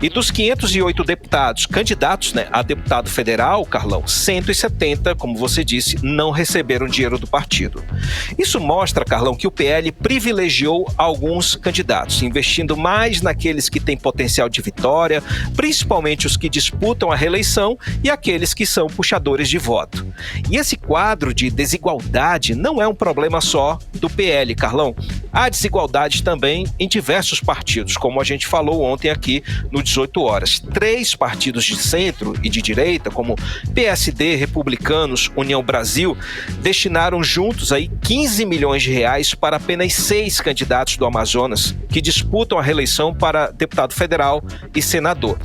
E dos 508 deputados, candidatos, a deputado federal, Carlão, 170, como você disse, não receberam dinheiro do partido. Isso mostra, Carlão, que o PL privilegiou alguns candidatos, investindo mais naqueles que têm potencial de vitória, principalmente os que disputam a reeleição e aqueles que são puxadores de voto. E esse quadro de desigualdade não é um problema só do PL, Carlão. Há desigualdade também em diversos partidos, como a gente falou ontem aqui no 18 horas. 3 partidos de centro e de direita, como PSD, Republicanos, União Brasil, destinaram juntos aí 15 milhões de reais para apenas 6 candidatos do Amazonas, que disputam a reeleição para deputado federal e senador.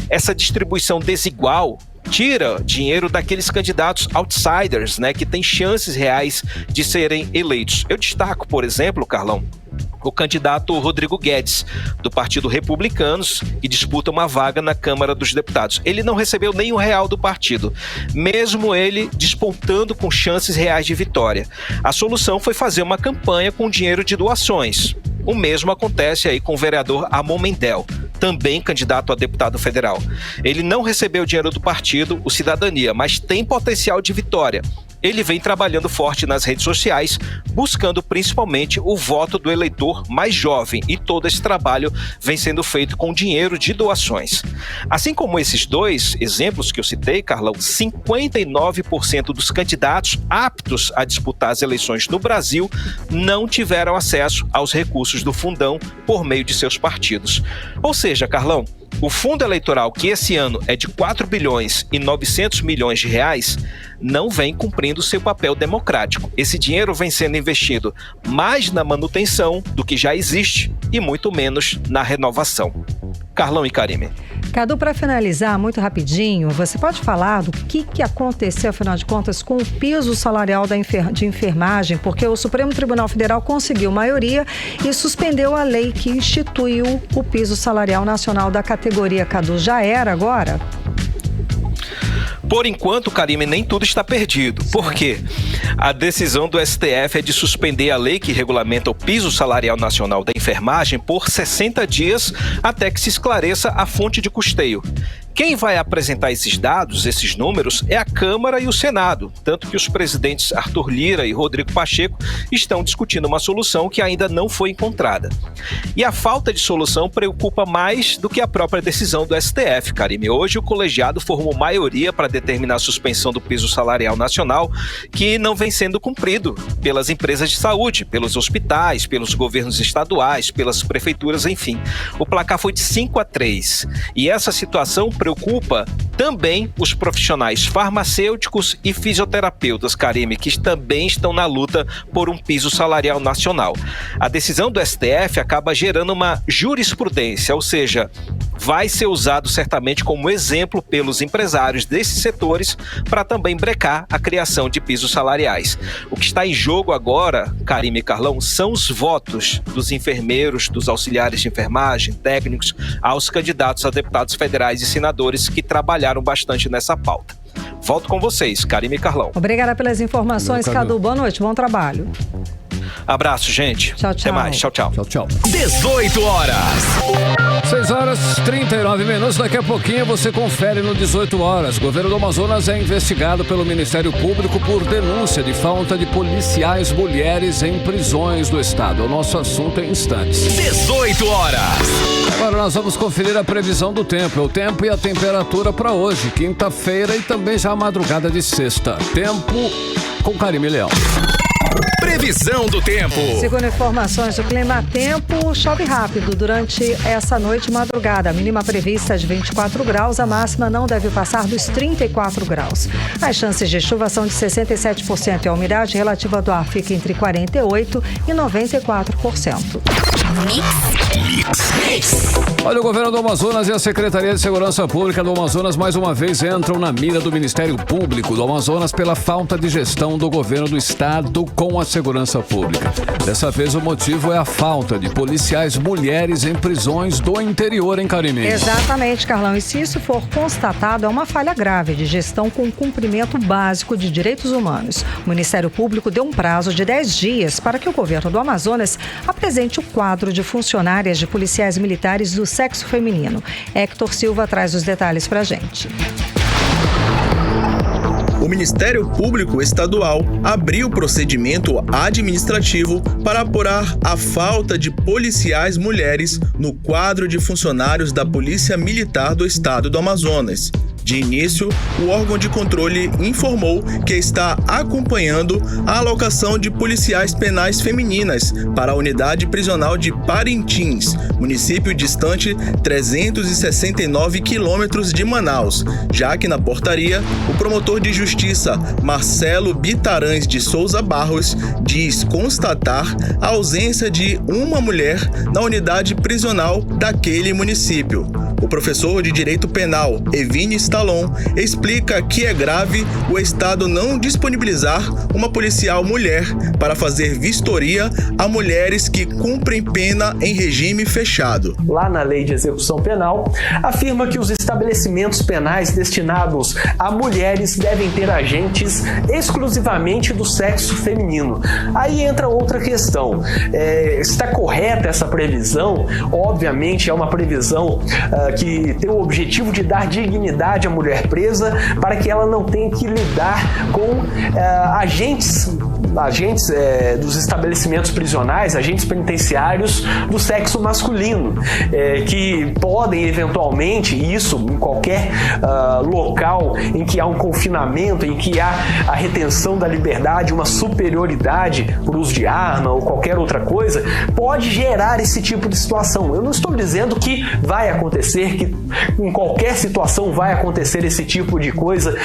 Essa distribuição desigual tira dinheiro daqueles candidatos outsiders, que têm chances reais de serem eleitos. Eu destaco, por exemplo, Carlão, o candidato Rodrigo Guedes, do Partido Republicanos, que disputa uma vaga na Câmara dos Deputados. Ele não recebeu nem R$1 do partido, mesmo ele despontando com chances reais de vitória. A solução foi fazer uma campanha com dinheiro de doações. O mesmo acontece aí com o vereador Amon Mendel, também candidato a deputado federal. Ele não recebeu dinheiro do partido, o Cidadania, mas tem potencial de vitória. Ele vem trabalhando forte nas redes sociais, buscando principalmente o voto do eleitor mais jovem, e todo esse trabalho vem sendo feito com dinheiro de doações. Assim como esses 2 exemplos que eu citei, Carlão, 59% dos candidatos aptos a disputar as eleições no Brasil não tiveram acesso aos recursos do fundão por meio de seus partidos. Ou seja, Carlão, o fundo eleitoral, que esse ano é de 4 bilhões e 900 milhões de reais, não vem cumprindo seu papel democrático. Esse dinheiro vem sendo investido mais na manutenção do que já existe e muito menos na renovação. Carlão e Karime. Cadu, para finalizar, muito rapidinho, você pode falar do que aconteceu, afinal de contas, com o piso salarial de enfermagem, porque o Supremo Tribunal Federal conseguiu maioria e suspendeu a lei que instituiu o piso salarial nacional da categoria. Cadu, já era agora? Por enquanto, Karime, nem tudo está perdido. Por quê? A decisão do STF é de suspender a lei que regulamenta o piso salarial nacional da enfermagem por 60 dias até que se esclareça a fonte de custeio. Quem vai apresentar esses dados, esses números, é a Câmara e o Senado, tanto que os presidentes Arthur Lira e Rodrigo Pacheco estão discutindo uma solução que ainda não foi encontrada. E a falta de solução preocupa mais do que a própria decisão do STF, Karime. Hoje o colegiado formou maioria para determinar a suspensão do piso salarial nacional, que não vem sendo cumprido pelas empresas de saúde, pelos hospitais, pelos governos estaduais, pelas prefeituras, enfim. O placar foi de 5-3. E essa situação preocupa também os profissionais farmacêuticos e fisioterapeutas, Karime, que também estão na luta por um piso salarial nacional. A decisão do STF acaba gerando uma jurisprudência, ou seja, vai ser usado certamente como exemplo pelos empresários desses setores para também brecar a criação de pisos salariais. O que está em jogo agora, Karime e Carlão, são os votos dos enfermeiros, dos auxiliares de enfermagem, técnicos, aos candidatos a deputados federais e senadores que trabalharam bastante nessa pauta. Volto com vocês, Karime e Carlão. Obrigada pelas informações, Cadu. Boa noite, bom trabalho. Abraço, gente. Tchau, tchau. Até mais. Tchau, tchau. Tchau, tchau. 18 horas. 6h39. Daqui a pouquinho você confere no 18 horas. O governo do Amazonas é investigado pelo Ministério Público por denúncia de falta de policiais mulheres em prisões do estado. É o nosso assunto em instantes. 18 horas. Agora nós vamos conferir a previsão do tempo. O tempo e a temperatura para hoje, quinta-feira, e também já a madrugada de sexta. Tempo com Karime Leão. Previsão do tempo. Segundo informações do Clima Tempo, chove rápido durante essa noite e madrugada. A mínima prevista é de 24 graus, a máxima não deve passar dos 34 graus. As chances de chuva são de 67% e a umidade relativa do ar fica entre 48% e 94%. Mix Olha, o governo do Amazonas e a Secretaria de Segurança Pública do Amazonas mais uma vez entram na mira do Ministério Público do Amazonas pela falta de gestão do governo do estado com a segurança pública. Dessa vez o motivo é a falta de policiais mulheres em prisões do interior, em Carime. Exatamente, Carlão. E se isso for constatado, é uma falha grave de gestão com cumprimento básico de direitos humanos. O Ministério Público deu um prazo de 10 dias para que o governo do Amazonas apresente o quadro de funcionárias de policiais militares do sexo feminino. Hector Silva traz os detalhes pra gente. O Ministério Público Estadual abriu procedimento administrativo para apurar a falta de policiais mulheres no quadro de funcionários da Polícia Militar do Estado do Amazonas. De início, o órgão de controle informou que está acompanhando a alocação de policiais penais femininas para a unidade prisional de Parintins, município distante 369 quilômetros de Manaus, já que na portaria, o promotor de justiça Marcelo Bitarães de Souza Barros diz constatar a ausência de uma mulher na unidade prisional daquele município. O professor de Direito Penal, Evine Stallon, explica que é grave o Estado não disponibilizar uma policial mulher para fazer vistoria a mulheres que cumprem pena em regime fechado. Lá na Lei de Execução Penal, afirma que os estabelecimentos penais destinados a mulheres devem ter agentes exclusivamente do sexo feminino. Aí entra outra questão. Está correta essa previsão? Obviamente é uma previsão que tem o objetivo de dar dignidade à mulher presa para que ela não tenha que lidar com agentes dos estabelecimentos prisionais, agentes penitenciários do sexo masculino, que podem eventualmente, isso em qualquer local em que há um confinamento, em que há a retenção da liberdade, uma superioridade por uso de arma ou qualquer outra coisa, pode gerar esse tipo de situação. Eu não estou dizendo que vai acontecer, que em qualquer situação vai acontecer esse tipo de coisa,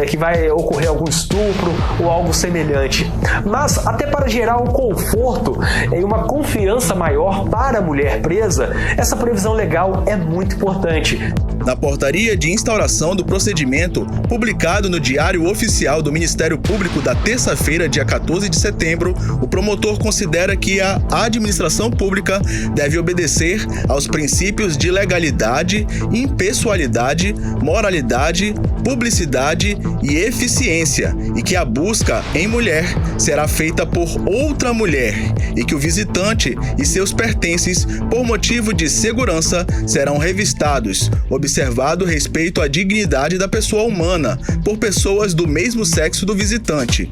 que vai ocorrer algum estupro ou algo semelhante. Mas até para gerar um conforto e uma confiança maior para a mulher presa, essa previsão legal é muito importante. Na portaria de instauração do procedimento, publicado no Diário Oficial do Ministério Público da terça-feira, dia 14 de setembro, o promotor considera que a administração pública deve obedecer aos princípios de legalidade, impessoalidade, moralidade, publicidade e eficiência, e que a busca em mulher será feita por outra mulher e que o visitante e seus pertences, por motivo de segurança, serão revistados, observado respeito à dignidade da pessoa humana por pessoas do mesmo sexo do visitante.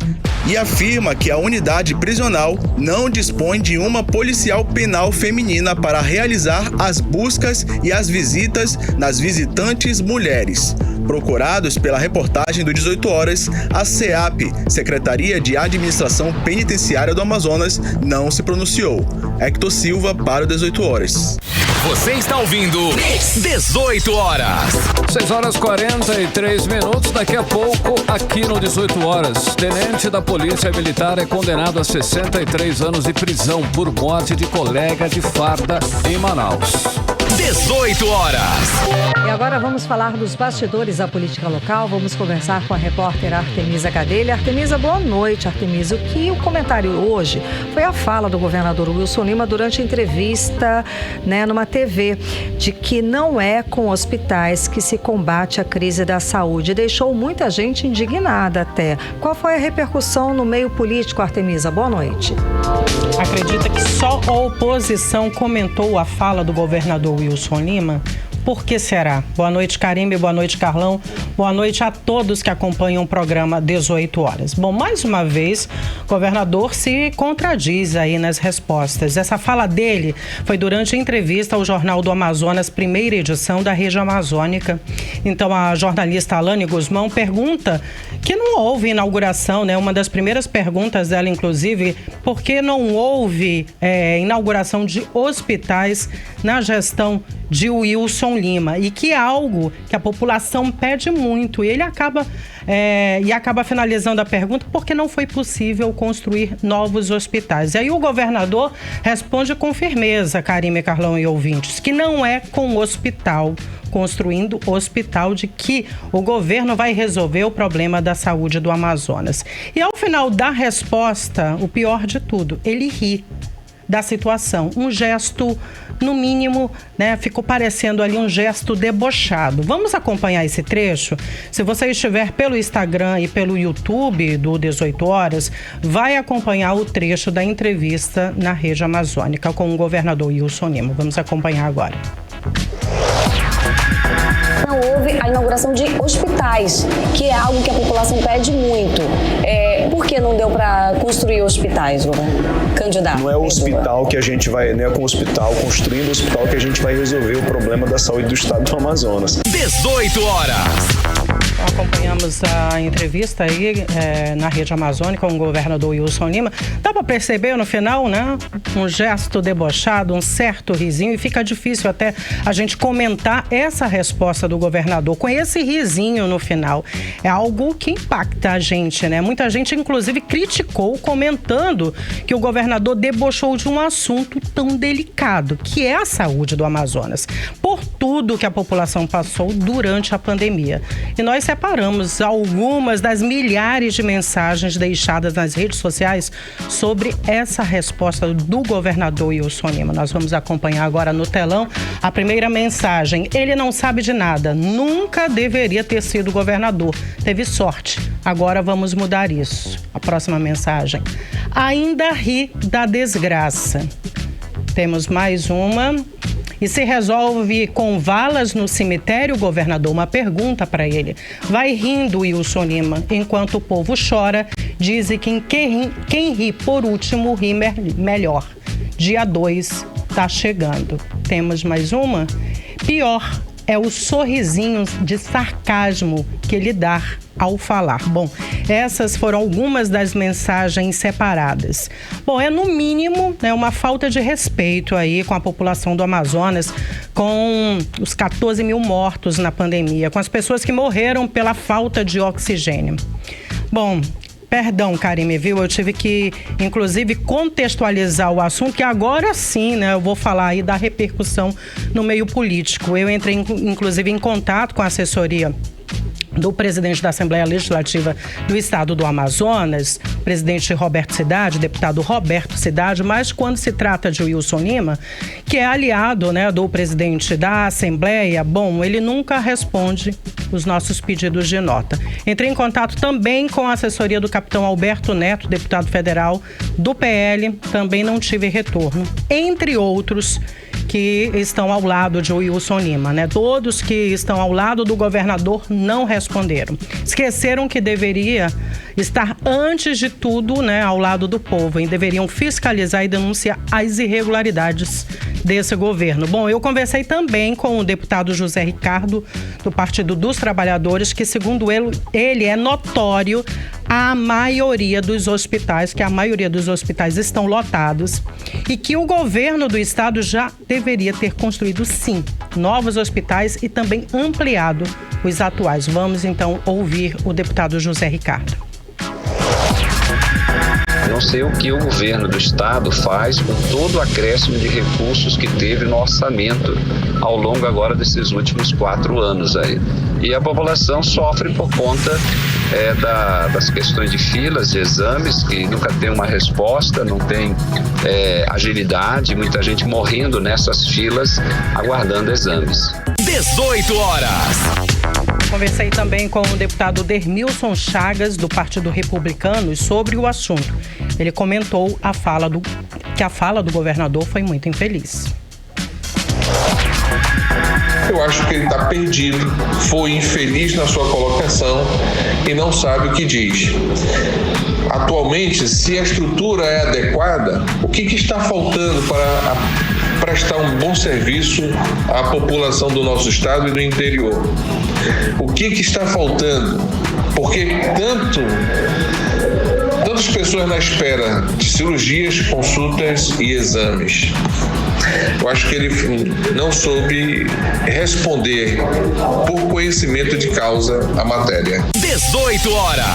E afirma que a unidade prisional não dispõe de uma policial penal feminina para realizar as buscas e as visitas nas visitantes mulheres. Procurados pela reportagem do 18 Horas, a SEAP, Secretaria de Administração Penitenciária do Amazonas, não se pronunciou. Hector Silva para o 18 Horas. Você está ouvindo 18 Horas. 6 horas 43 minutos. Daqui a pouco, aqui no 18 Horas, tenente da Polícia Militar é condenado a 63 anos de prisão por morte de colega de farda em Manaus. 18 Horas. E agora vamos falar dos bastidores da política local. Vamos conversar com a repórter Artemisa Gadelha. Artemisa, boa noite, Artemisa. O comentário hoje foi a fala do governador Wilson Lima durante a entrevista, numa TV, de que não é com hospitais que se combate a crise da saúde. Deixou muita gente indignada até. Qual foi a repercussão no meio político, Artemisa? Boa noite. Acredita que só a oposição comentou a fala do governador Wilson Lima? Por que será? Boa noite, Carime, boa noite, Carlão. Boa noite a todos que acompanham o programa 18 Horas. Bom, mais uma vez, o governador se contradiz aí nas respostas. Essa fala dele foi durante a entrevista ao Jornal do Amazonas, primeira edição da região amazônica. Então, a jornalista Alane Guzmão pergunta que não houve inauguração, uma das primeiras perguntas dela, inclusive, por que não houve inauguração de hospitais na gestão de Wilson Wilson Lima, e que é algo que a população pede muito. E ele acaba finalizando a pergunta porque não foi possível construir novos hospitais. E aí o governador responde com firmeza, Karime, Carlão e ouvintes, que não é com o hospital, construindo hospital, de que o governo vai resolver o problema da saúde do Amazonas. E ao final da resposta, o pior de tudo, ele ri da situação. Um gesto, no mínimo, né, ficou parecendo ali um gesto debochado. Vamos acompanhar esse trecho? Se você estiver pelo Instagram e pelo YouTube do 18 Horas, vai acompanhar o trecho da entrevista na Rede Amazônica com o governador Wilson Lima. Vamos acompanhar agora. Não houve a inauguração de hospitais, que é algo que a população pede muito. Por que não deu para construir hospitais, candidato? Não é o hospital que a gente vai, não é com o hospital, construindo o hospital que a gente vai resolver o problema da saúde do estado do Amazonas. 18 horas. Acompanhamos a entrevista aí na Rede Amazônica com o governador Wilson Lima. Dá para perceber no final, né? Um gesto debochado, um certo risinho, e fica difícil até a gente comentar essa resposta do governador com esse risinho no final. É algo que impacta a gente, né? Muita gente, inclusive, criticou, comentando que o governador debochou de um assunto tão delicado, que é a saúde do Amazonas, por tudo que a população passou durante a pandemia. E nós separamos algumas das milhares de mensagens deixadas nas redes sociais sobre essa resposta do governador Wilson Lima. Nós vamos acompanhar agora no telão a primeira mensagem. Ele não sabe de nada, nunca deveria ter sido governador, teve sorte, agora vamos mudar isso. A próxima mensagem: ainda ri da desgraça. Temos mais uma. E se resolve com valas no cemitério, governador? Uma pergunta para ele. Vai rindo, Wilson Lima, enquanto o povo chora, dizem que quem ri por último ri melhor. Dia 2 tá chegando. Temos mais uma? Pior é o sorrisinho de sarcasmo que ele dá ao falar. Bom, essas foram algumas das mensagens separadas. Bom, é no mínimo, né, uma falta de respeito aí com a população do Amazonas, com os 14 mil mortos na pandemia, com as pessoas que morreram pela falta de oxigênio. Bom, perdão, Karime, viu? Eu tive que, inclusive, contextualizar o assunto, que agora sim, né, eu vou falar aí da repercussão no meio político. Eu entrei, inclusive, em contato com a assessoria do presidente da Assembleia Legislativa do Estado do Amazonas, presidente Roberto Cidade, deputado Roberto Cidade, mas quando se trata de Wilson Lima, que é aliado, né, do presidente da Assembleia, bom, ele nunca responde os nossos pedidos de nota. Entrei em contato também com a assessoria do capitão Alberto Neto, deputado federal do PL, também não tive retorno, entre outros que estão ao lado de Wilson Lima, né? Todos que estão ao lado do governador não responderam. Esqueceram que deveria estar, antes de tudo, né, ao lado do povo, e deveriam fiscalizar e denunciar as irregularidades desse governo. Bom, eu conversei também com o deputado José Ricardo, do Partido dos Trabalhadores, que, segundo ele é notório a maioria dos hospitais, que a maioria dos hospitais estão lotados, e que o governo do estado já deveria ter construído, sim, novos hospitais e também ampliado os atuais. Vamos, então, ouvir o deputado José Ricardo. Não sei o que o governo do estado faz com todo o acréscimo de recursos que teve no orçamento ao longo agora desses últimos 4 anos aí. E a população sofre por conta das questões de filas de exames, que nunca tem uma resposta, não tem agilidade, muita gente morrendo nessas filas aguardando exames. 18 horas. Conversei também com o deputado Dermilson Chagas, do Partido Republicano, sobre o assunto. Ele comentou que a fala do governador foi muito infeliz. Eu acho que ele está perdido, foi infeliz na sua colocação e não sabe o que diz. Atualmente, se a estrutura é adequada, o que está faltando para prestar um bom serviço à população do nosso estado e do interior? O que está faltando? Porque tantas pessoas na espera de cirurgias, consultas e exames. Eu acho que ele não soube responder por conhecimento de causa a matéria. 18 horas.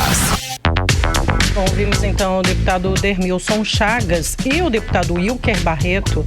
Bom, vimos então o deputado Dermilson Chagas e o deputado Wilker Barreto,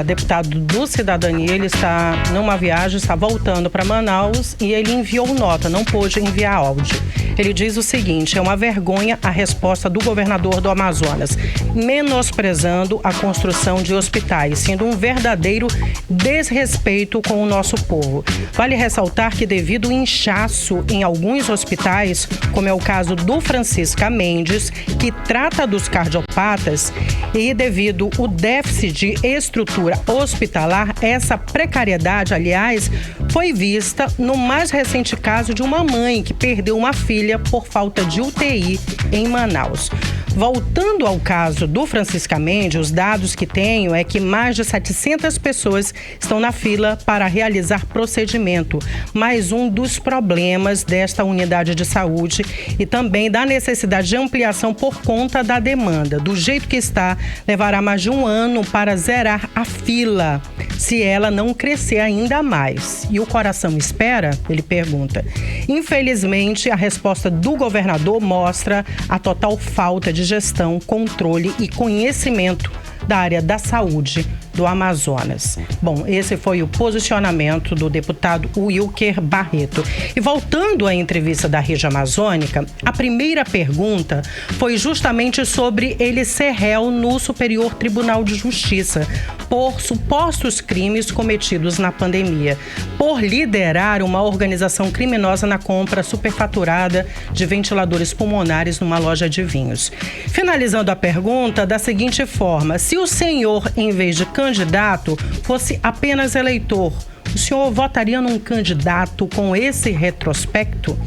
deputado do Cidadania. Ele está numa viagem, está voltando para Manaus e ele enviou nota, não pôde enviar áudio. Ele diz o seguinte: é uma vergonha a resposta do governador do Amazonas, menosprezando a construção de hospitais, sendo um verdadeiro desrespeito com o nosso povo. Vale ressaltar que devido ao inchaço em alguns hospitais, como é o caso do Francisca Mendes, que trata dos cardiopatas, e devido ao déficit de estrutura hospitalar, essa precariedade, aliás, foi vista no mais recente caso de uma mãe que perdeu uma filha por falta de UTI em Manaus. Voltando ao caso do Francisca Mendes, os dados que tenho é que mais de 700 pessoas estão na fila para realizar procedimento. Mais um dos problemas desta unidade de saúde e também da necessidade de ampliação por conta da demanda. Do jeito que está, levará mais de um ano para zerar a fila, se ela não crescer ainda mais. E o coração espera? Ele pergunta. Infelizmente, a resposta do governador mostra a total falta de gestão, controle e conhecimento da área da saúde do Amazonas. Bom, esse foi o posicionamento do deputado Wilker Barreto. E voltando à entrevista da Rede Amazônica, a primeira pergunta foi justamente sobre ele ser réu no Superior Tribunal de Justiça por supostos crimes cometidos na pandemia, por liderar uma organização criminosa na compra superfaturada de ventiladores pulmonares numa loja de vinhos. Finalizando a pergunta da seguinte forma: se o senhor, em vez de candidato, fosse apenas eleitor, o senhor votaria num candidato com esse retrospecto?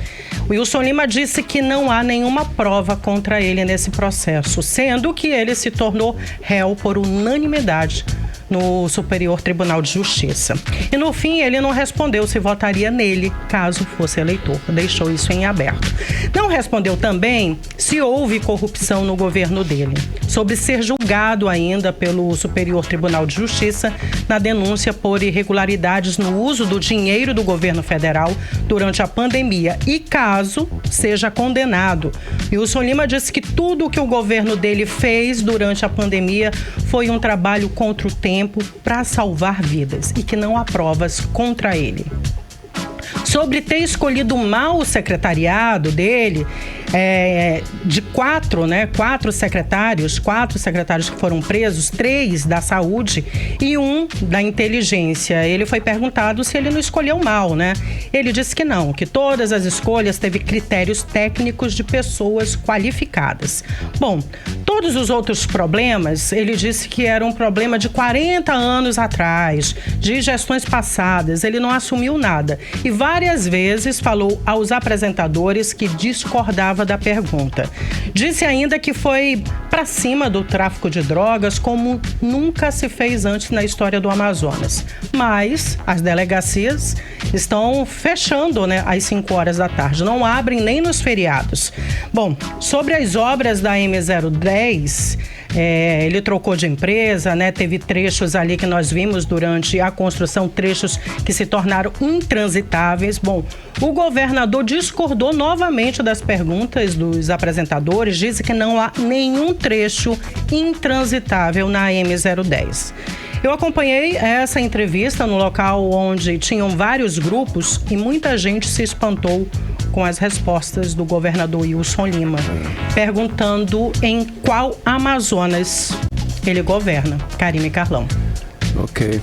Wilson Lima disse que não há nenhuma prova contra ele nesse processo, sendo que ele se tornou réu por unanimidade no Superior Tribunal de Justiça. E no fim, ele não respondeu se votaria nele caso fosse eleitor. Deixou isso em aberto. Não respondeu também se houve corrupção no governo dele, sobre ser julgado ainda pelo Superior Tribunal de Justiça na denúncia por irregularidades no uso do dinheiro do governo federal durante a pandemia e caso seja condenado. Wilson Lima disse que tudo o que o governo dele fez durante a pandemia foi um trabalho contra o tempo para salvar vidas e que não há provas contra ele. Sobre ter escolhido mal o secretariado dele, de quatro secretários que foram presos, 3 da saúde e 1 da inteligência. Ele foi perguntado se ele não escolheu mal, né? Ele disse que não, que todas as escolhas teve critérios técnicos de pessoas qualificadas. Bom, todos os outros problemas, ele disse que era um problema de 40 anos atrás, de gestões passadas. Ele não assumiu nada e várias vezes falou aos apresentadores que discordava da pergunta. Disse ainda que foi para cima do tráfico de drogas como nunca se fez antes na história do Amazonas. Mas as delegacias estão fechando, às 5 horas da tarde. Não abrem nem nos feriados. Bom, sobre as obras da M010, ele trocou de empresa, teve trechos ali que nós vimos durante a construção, trechos que se tornaram intransitáveis. Bom, o governador discordou novamente das perguntas dos apresentadores, disse que não há nenhum trecho intransitável na M010. Eu acompanhei essa entrevista no local onde tinham vários grupos e muita gente se espantou com as respostas do governador Wilson Lima, perguntando em qual Amazonas ele governa. Karime Carlão. Ok.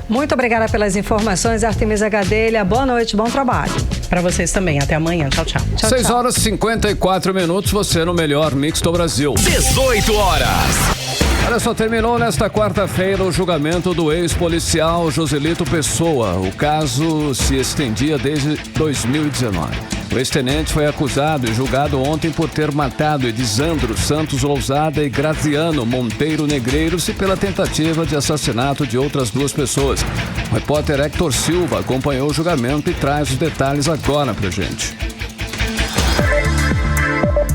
Muito obrigada pelas informações, Artemisa Gadelha. Boa noite, bom trabalho. Para vocês também. Até amanhã. Tchau, tchau. 6 horas e 54 minutos. Você no melhor mix do Brasil. 18 horas. Olha só, terminou nesta quarta-feira o julgamento do ex-policial Joselito Pessoa. O caso se estendia desde 2019. O ex-tenente foi acusado e julgado ontem por ter matado Elisandro Santos Lousada e Graziano Monteiro Negreiros e pela tentativa de assassinato de outras 2 pessoas. O repórter Hector Silva acompanhou o julgamento e traz os detalhes agora pra gente.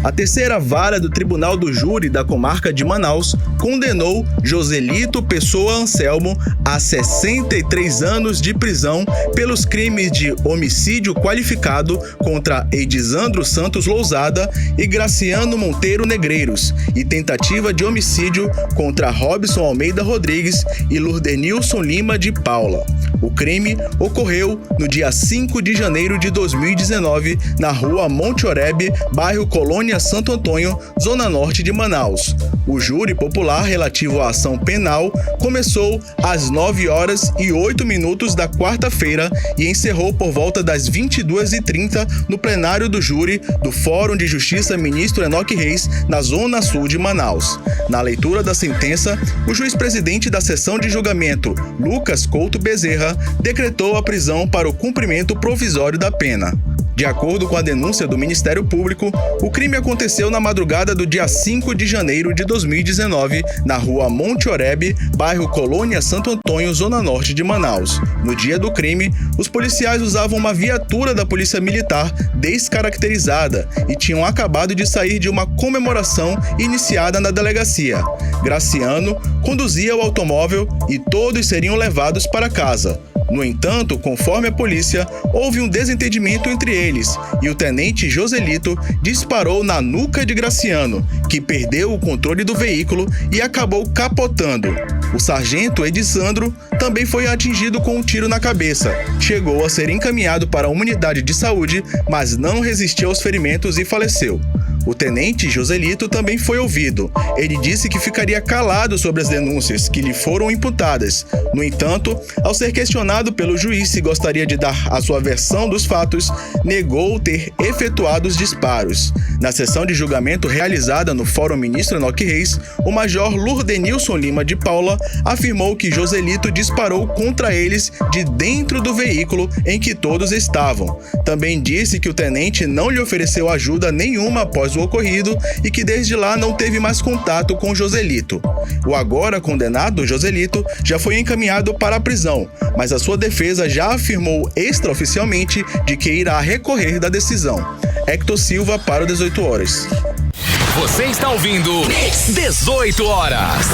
A terceira vara do Tribunal do Júri da Comarca de Manaus condenou Joselito Pessoa Anselmo a 63 anos de prisão pelos crimes de homicídio qualificado contra Edisandro Santos Lousada e Graciano Monteiro Negreiros e tentativa de homicídio contra Robson Almeida Rodrigues e Lurdenilson Lima de Paula. O crime ocorreu no dia 5 de janeiro de 2019 na rua Monte Oreb, bairro Colônia Santo Antônio, zona norte de Manaus. O júri popular relativo à ação penal começou às 9h08 da quarta-feira e encerrou por volta das 22h30 no plenário do júri do Fórum de Justiça Ministro Enoque Reis, na zona sul de Manaus. Na leitura da sentença, o juiz-presidente da sessão de julgamento, Lucas Couto Bezerra, decretou a prisão para o cumprimento provisório da pena. De acordo com a denúncia do Ministério Público, o crime aconteceu na madrugada do dia 5 de janeiro de 2019, na rua Monte Oreb, bairro Colônia Santo Antônio, zona norte de Manaus. No dia do crime, os policiais usavam uma viatura da Polícia Militar descaracterizada e tinham acabado de sair de uma comemoração iniciada na delegacia. Graciano conduzia o automóvel e todos seriam levados para casa. No entanto, conforme a polícia, houve um desentendimento entre eles e o tenente Joselito disparou na nuca de Graciano, que perdeu o controle do veículo e acabou capotando. O sargento Edisandro também foi atingido com um tiro na cabeça. Chegou a ser encaminhado para a unidade de saúde, mas não resistiu aos ferimentos e faleceu. O tenente Joselito também foi ouvido. Ele disse que ficaria calado sobre as denúncias que lhe foram imputadas. No entanto, ao ser questionado pelo juiz se gostaria de dar a sua versão dos fatos, negou ter efetuado os disparos. Na sessão de julgamento realizada no Fórum Ministro Enoque Reis, o major Lurdenilson Lima de Paula afirmou que Joselito disparou contra eles de dentro do veículo em que todos estavam. Também disse que o tenente não lhe ofereceu ajuda nenhuma após o ocorrido e que desde lá não teve mais contato com Joselito. O agora condenado Joselito já foi encaminhado para a prisão, mas a sua defesa já afirmou extraoficialmente de que irá recorrer da decisão. Hector Silva para o 18 horas. Você está ouvindo 18 horas.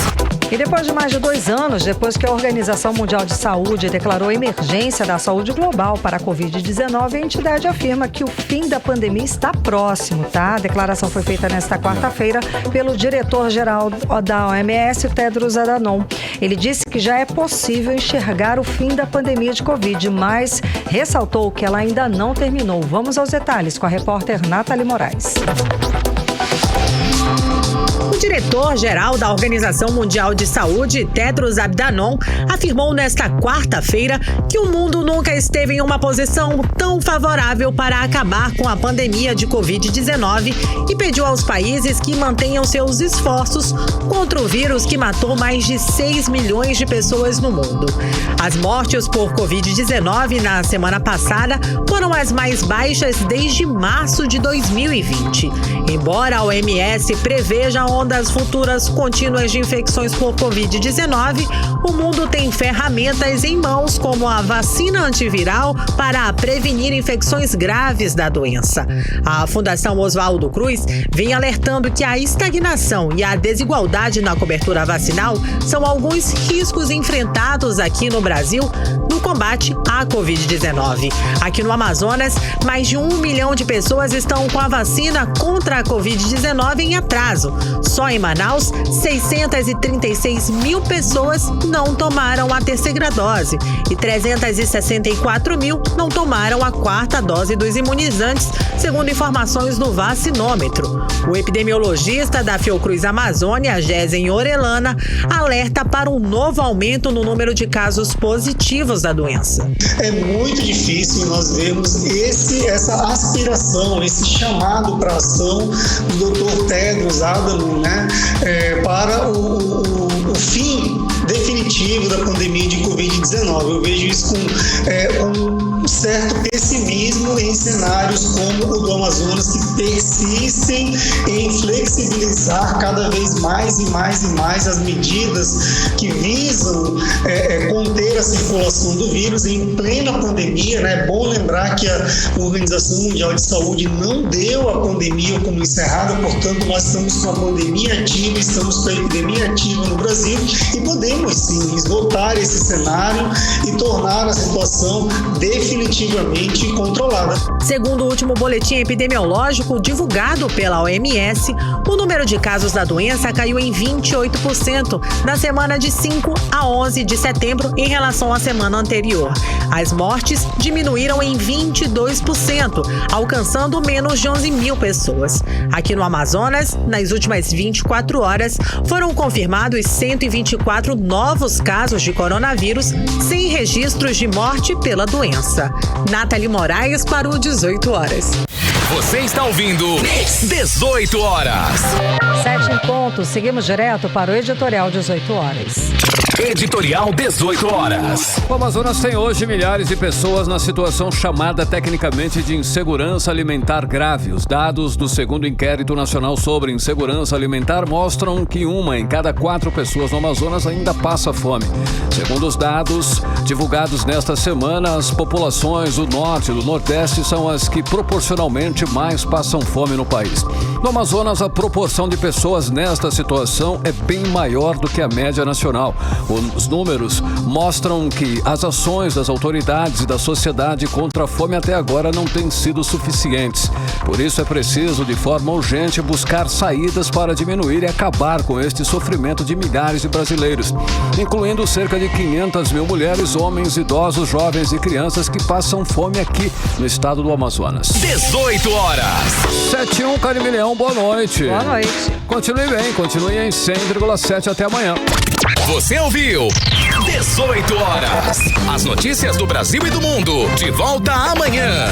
E depois de mais de 2 anos, depois que a Organização Mundial de Saúde declarou emergência da saúde global para a Covid-19, a entidade afirma que o fim da pandemia está próximo, tá? A declaração foi feita nesta quarta-feira pelo diretor-geral da OMS, Tedros Adhanom. Ele disse que já é possível enxergar o fim da pandemia de Covid, mas ressaltou que ela ainda não terminou. Vamos aos detalhes com a repórter Nathalie Moraes. O diretor-geral da Organização Mundial de Saúde, Tedros Adhanom, afirmou nesta quarta-feira que o mundo nunca esteve em uma posição tão favorável para acabar com a pandemia de Covid-19 e pediu aos países que mantenham seus esforços contra o vírus que matou mais de 6 milhões de pessoas no mundo. As mortes por Covid-19 na semana passada foram as mais baixas desde março de 2020. Embora a OMS preveja ondas futuras contínuas de infecções por Covid-19, o mundo tem ferramentas em mãos como a vacina antiviral para prevenir infecções graves da doença. A Fundação Oswaldo Cruz vem alertando que a estagnação e a desigualdade na cobertura vacinal são alguns riscos enfrentados aqui no Brasil no combate à Covid-19. Aqui no Amazonas, mais de 1 milhão de pessoas estão com a vacina contra a Covid-19 em atraso. Só em Manaus, 636 mil pessoas não tomaram a terceira dose e 364 mil não tomaram a 4ª dose dos imunizantes, segundo informações do Vacinômetro. O epidemiologista da Fiocruz Amazônia, Gésen Orellana, alerta para um novo aumento no número de casos positivos da doença. É muito difícil nós vermos essa aspiração, esse chamado para ação do Dr. Tedros Adhanom, para o fim definitivo da pandemia de Covid-19. Eu vejo isso com um certo pessimismo em cenários como o do Amazonas, que persistem em flexibilizar cada vez mais e mais e mais as medidas que visam conter a circulação do vírus em plena pandemia, né? É bom lembrar que a Organização Mundial de Saúde não deu a pandemia como encerrada, portanto nós estamos com a pandemia ativa, estamos com a epidemia ativa no Brasil e podemos sim esgotar esse cenário e tornar a situação definitivamente controlada. Segundo o último boletim epidemiológico divulgado pela OMS, o número de casos da doença caiu em 28% na semana de 5 a 11 de setembro em relação à semana anterior. As mortes diminuíram em 22%, alcançando menos de 11 mil pessoas. Aqui no Amazonas, nas últimas 24 horas, foram confirmados 124 novos casos de coronavírus, sem registros de morte pela doença. Nathalie Moraes para o 18 horas. Você está ouvindo 18 horas. 7 em ponto, seguimos direto para o editorial 18 horas. Editorial 18 horas. O Amazonas tem hoje milhares de pessoas na situação chamada tecnicamente de insegurança alimentar grave. Os dados do segundo inquérito nacional sobre insegurança alimentar mostram que 1 em cada 4 pessoas no Amazonas ainda passa fome. Segundo os dados divulgados nesta semana, as populações do norte e do nordeste são as que proporcionalmente mais passam fome no país. No Amazonas, a proporção de pessoas nesta situação é bem maior do que a média nacional. Os números mostram que as ações das autoridades e da sociedade contra a fome até agora não têm sido suficientes. Por isso é preciso, de forma urgente, buscar saídas para diminuir e acabar com este sofrimento de milhares de brasileiros, incluindo cerca de 500 mil mulheres, homens, idosos, jovens e crianças que passam fome aqui no estado do Amazonas. 18 horas. 7-1, Carimilhão, boa noite. Boa noite. Continue bem, continue em 100,7 até amanhã. Você ouviu 18 horas. As notícias do Brasil e do mundo. De volta amanhã.